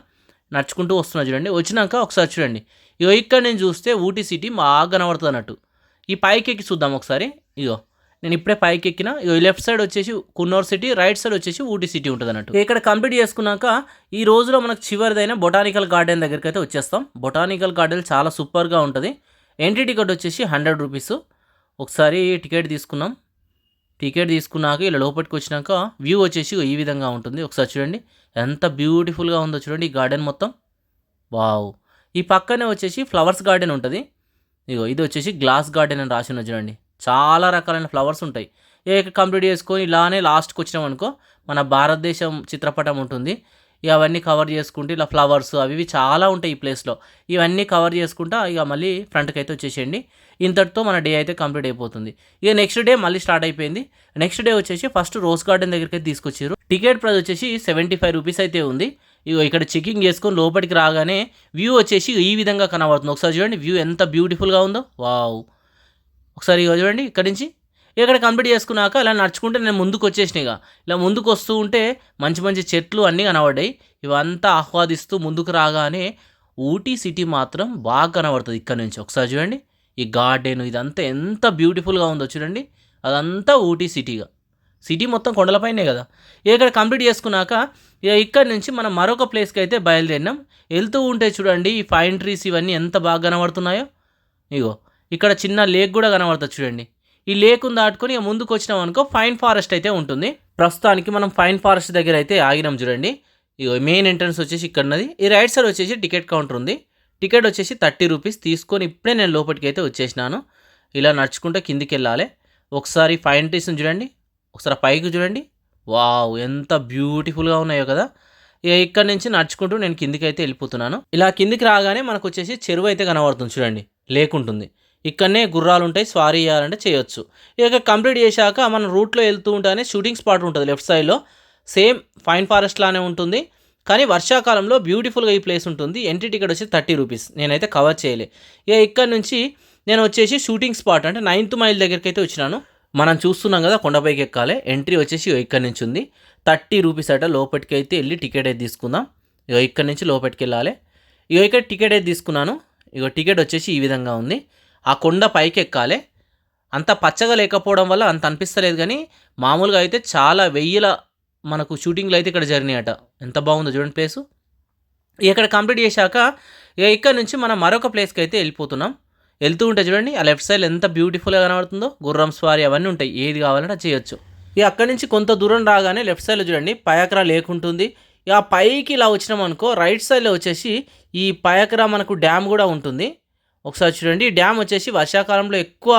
నడుచుకుంటూ వస్తున్నా చూడండి. వచ్చినాక ఒకసారి చూడండి, ఇగో ఇక్కడ నేను చూస్తే ఊటీ సిటీ బాగా కనబడుతుంది అన్నట్టు. ఈ పైకి ఎక్కి చూద్దాం ఒకసారి. ఇగో నేను ఇప్పుడే పైకి ఎక్కిన. ఇగో లెఫ్ట్ సైడ్ వచ్చేసి కున్నూర్ సిటీ, రైట్ సైడ్ వచ్చేసి ఊటీ సిటీ ఉంటుంది అన్నట్టు. ఇక్కడ కంప్లీట్ చేసుకున్నాక ఈ రోజులో మనకు చివరిదైన బొటానికల్ గార్డెన్ దగ్గరికి అయితే వచ్చేస్తాం. బొటానికల్ గార్డెన్ చాలా సూపర్గా ఉంటుంది. ఎంట్రీ టికెట్ వచ్చేసి 100 రూపీస్. ఒకసారి టికెట్ తీసుకున్నాం. టికెట్ తీసుకున్నాక ఇలా లోపలికి వచ్చినాక వ్యూ వచ్చేసి ఈ విధంగా ఉంటుంది. ఒకసారి చూడండి ఎంత బ్యూటిఫుల్గా ఉందో చూడండి ఈ గార్డెన్ మొత్తం. వావ్. ఈ పక్కనే వచ్చేసి ఫ్లవర్స్ గార్డెన్ ఉంటుంది. ఇగో ఇది వచ్చేసి గ్లాస్ గార్డెన్ అని రాసి ఉన్నది చూడండి. చాలా రకాలైన ఫ్లవర్స్ ఉంటాయి. కంప్లీట్ చేసుకొని ఇలానే లాస్ట్కి వచ్చినాం అనుకో మన భారతదేశం చిత్రపటం ఉంటుంది. అవన్నీ కవర్ చేసుకుంటే ఇలా ఫ్లవర్స్ అవి చాలా ఉంటాయి ఈ ప్లేస్లో. ఇవన్నీ కవర్ చేసుకుంటా ఇక మళ్ళీ ఫ్రంట్కి అయితే వచ్చేసేయండి. ఇంతటితో మన డే అయితే కంప్లీట్ అయిపోతుంది. ఇక నెక్స్ట్ డే మళ్ళీ స్టార్ట్ అయిపోయింది. నెక్స్ట్ డే వచ్చేసి ఫస్ట్ రోజ్ గార్డెన్ దగ్గరికి అయితే తీసుకొచ్చారు. టికెట్ ప్రైస్ వచ్చేసి 75 రూపీస్ అయితే ఉంది. ఇగో ఇక్కడ చెకింగ్ చేసుకొని లోపలికి రాగానే వ్యూ వచ్చేసి ఈ విధంగా కనబడుతుంది. ఒకసారి చూడండి వ్యూ ఎంత బ్యూటిఫుల్గా ఉందో. వావ్. ఒకసారి ఇగో చూడండి ఇక్కడ నుంచి ఇక్కడ కంప్లీట్ చేసుకున్నాక ఇలా నడుచుకుంటే నేను ముందుకు వచ్చేసినాయిగా. ఇలా ముందుకు వస్తూ ఉంటే మంచి మంచి చెట్లు అన్నీ కనబడ్డాయి. ఇవంతా ఆహ్వాదిస్తూ ముందుకు రాగానే ఊటీ సిటీ మాత్రం బాగా కనబడుతుంది ఇక్కడ నుంచి. ఒకసారి చూడండి ఈ గార్డెన్ ఇదంతా ఎంత బ్యూటిఫుల్గా ఉందో చూడండి. అదంతా ఊటీ సిటీ మొత్తం కొండలపైనే కదా. ఇక్కడ కంప్లీట్ చేసుకున్నాక ఇక్కడ నుంచి మనం మరొక ప్లేస్కి అయితే బయలుదేరినాం. వెళ్తూ ఉంటే చూడండి ఈ ఫైన్ ట్రీస్ ఇవన్నీ ఎంత బాగా కనబడుతున్నాయో. ఇగో ఇక్కడ చిన్న లేక్ కూడా కనబడుతుంది చూడండి. ఈ లేక్ను దాటుకొని ఇక ముందుకు వచ్చినాం అనుకో ఫైన్ ఫారెస్ట్ అయితే ఉంటుంది. ప్రస్తుతానికి మనం ఫైన్ ఫారెస్ట్ దగ్గర అయితే ఆగినాం చూడండి. ఇగో మెయిన్ ఎంట్రన్స్ వచ్చేసి ఇక్కడ ఉన్నది. ఈ రైట్ సైడ్ వచ్చేసి టికెట్ కౌంటర్ ఉంది. టికెట్ వచ్చేసి 30 రూపీస్ తీసుకొని ఇప్పుడే నేను లోపలికి అయితే వచ్చేసినాను. ఇలా నడుచుకుంటే కిందికి వెళ్ళాలి. ఒకసారి ఫైన్ ట్రీస్ని చూడండి, ఒకసారి పైకి చూడండి. వావ్, ఎంత బ్యూటిఫుల్గా ఉన్నాయో కదా. ఇక ఇక్కడ నుంచి నడుచుకుంటూ నేను కిందికి అయితే వెళ్ళిపోతున్నాను. ఇలా కిందికి రాగానే మనకు వచ్చేసి చెరువు అయితే కనబడుతుంది చూడండి, లేకుంటుంది. ఇక్కడనే గుర్రాలు ఉంటాయి, స్వారీ చేయాలంటే చేయొచ్చు. ఇక కంప్లీట్ చేశాక మనం రూట్లో వెళ్తూ ఉంటేనే షూటింగ్ స్పాట్ ఉంటుంది లెఫ్ట్ సైడ్లో. సేమ్ ఫైన్ ఫారెస్ట్ లానే ఉంటుంది, కానీ వర్షాకాలంలో బ్యూటిఫుల్గా ఈ ప్లేస్ ఉంటుంది. ఎంట్రీ టికెట్ వచ్చి 30 రూపీస్. నేనైతే కవర్ చేయలే. ఇక ఇక్కడ నుంచి నేను వచ్చేసి షూటింగ్ స్పాట్ అంటే 9th మైల్ దగ్గరికి అయితే వచ్చినాను. మనం చూస్తున్నాం కదా, కొండపైకి ఎక్కాలి. ఎంట్రీ వచ్చేసి ఇక్కడ నుంచి ఉంది. 30 రూపీస్ అట. లోపలికి అయితే వెళ్ళి టికెట్ అయితే తీసుకుందాం. ఇక ఇక్కడ నుంచి లోపలికి వెళ్ళాలి. ఇక ఇక్కడ టికెట్ అయితే తీసుకున్నాను. ఇక టికెట్ వచ్చేసి ఈ విధంగా ఉంది. ఆ కొండ పైకి ఎక్కాలి. అంత పచ్చగా లేకపోవడం వల్ల అంత అనిపిస్తలేదు, కానీ మామూలుగా అయితే చాలా వెయ్యిల మనకు షూటింగ్లు అయితే ఇక్కడ జరిగినాయట. ఎంత బాగుందో చూడండి ప్లేసు. ఇక్కడ కంప్లీట్ చేశాక ఇక ఇక్కడ నుంచి మనం మరొక ప్లేస్కి అయితే వెళ్ళిపోతున్నాం. వెళ్తూ ఉంటే చూడండి, ఆ లెఫ్ట్ సైడ్ ఎంత బ్యూటిఫుల్గా కనబడుతుందో. గుర్రం స్వారీ అవన్నీ ఉంటాయి, ఏది కావాలంటే చేయొచ్చు. ఇక అక్కడి నుంచి కొంత దూరం రాగానే లెఫ్ట్ సైడ్లో చూడండి పయాకరా లేక్ ఉంటుంది. ఇక పైకి ఇలా వచ్చినాం అనుకో, రైట్ సైడ్లో వచ్చేసి ఈ పయాకరా మనకు డ్యామ్ కూడా ఉంటుంది. ఒకసారి చూడండి, ఈ డ్యామ్ వచ్చేసి వర్షాకాలంలో ఎక్కువ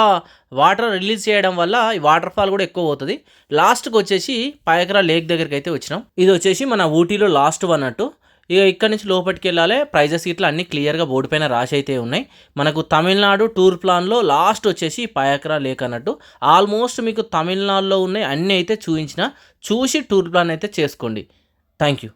వాటర్ రిలీజ్ చేయడం వల్ల ఈ వాటర్ ఫాల్ కూడా ఎక్కువ అవుతుంది. లాస్ట్కి వచ్చేసి పయాకరా లేక్ దగ్గరికి అయితే వచ్చినాం. ఇది వచ్చేసి మన ఊటీలో లాస్ట్ వన్ అన్నట్టు. ఇక ఇక్కడ నుంచి లోపలికి వెళ్ళాలి. ప్రైజెస్ ఇట్లా అన్నీ క్లియర్గా బోర్డు పైన రాసి అయితే ఉన్నాయి. మనకు తమిళనాడు టూర్ ప్లాన్లో లాస్ట్ వచ్చేసి పయాకరా లేక్ అన్నట్టు. ఆల్మోస్ట్ మీకు తమిళనాడులో ఉన్నాయి అన్నీ అయితే చూసి టూర్ ప్లాన్ అయితే చేసుకోండి. Thank you.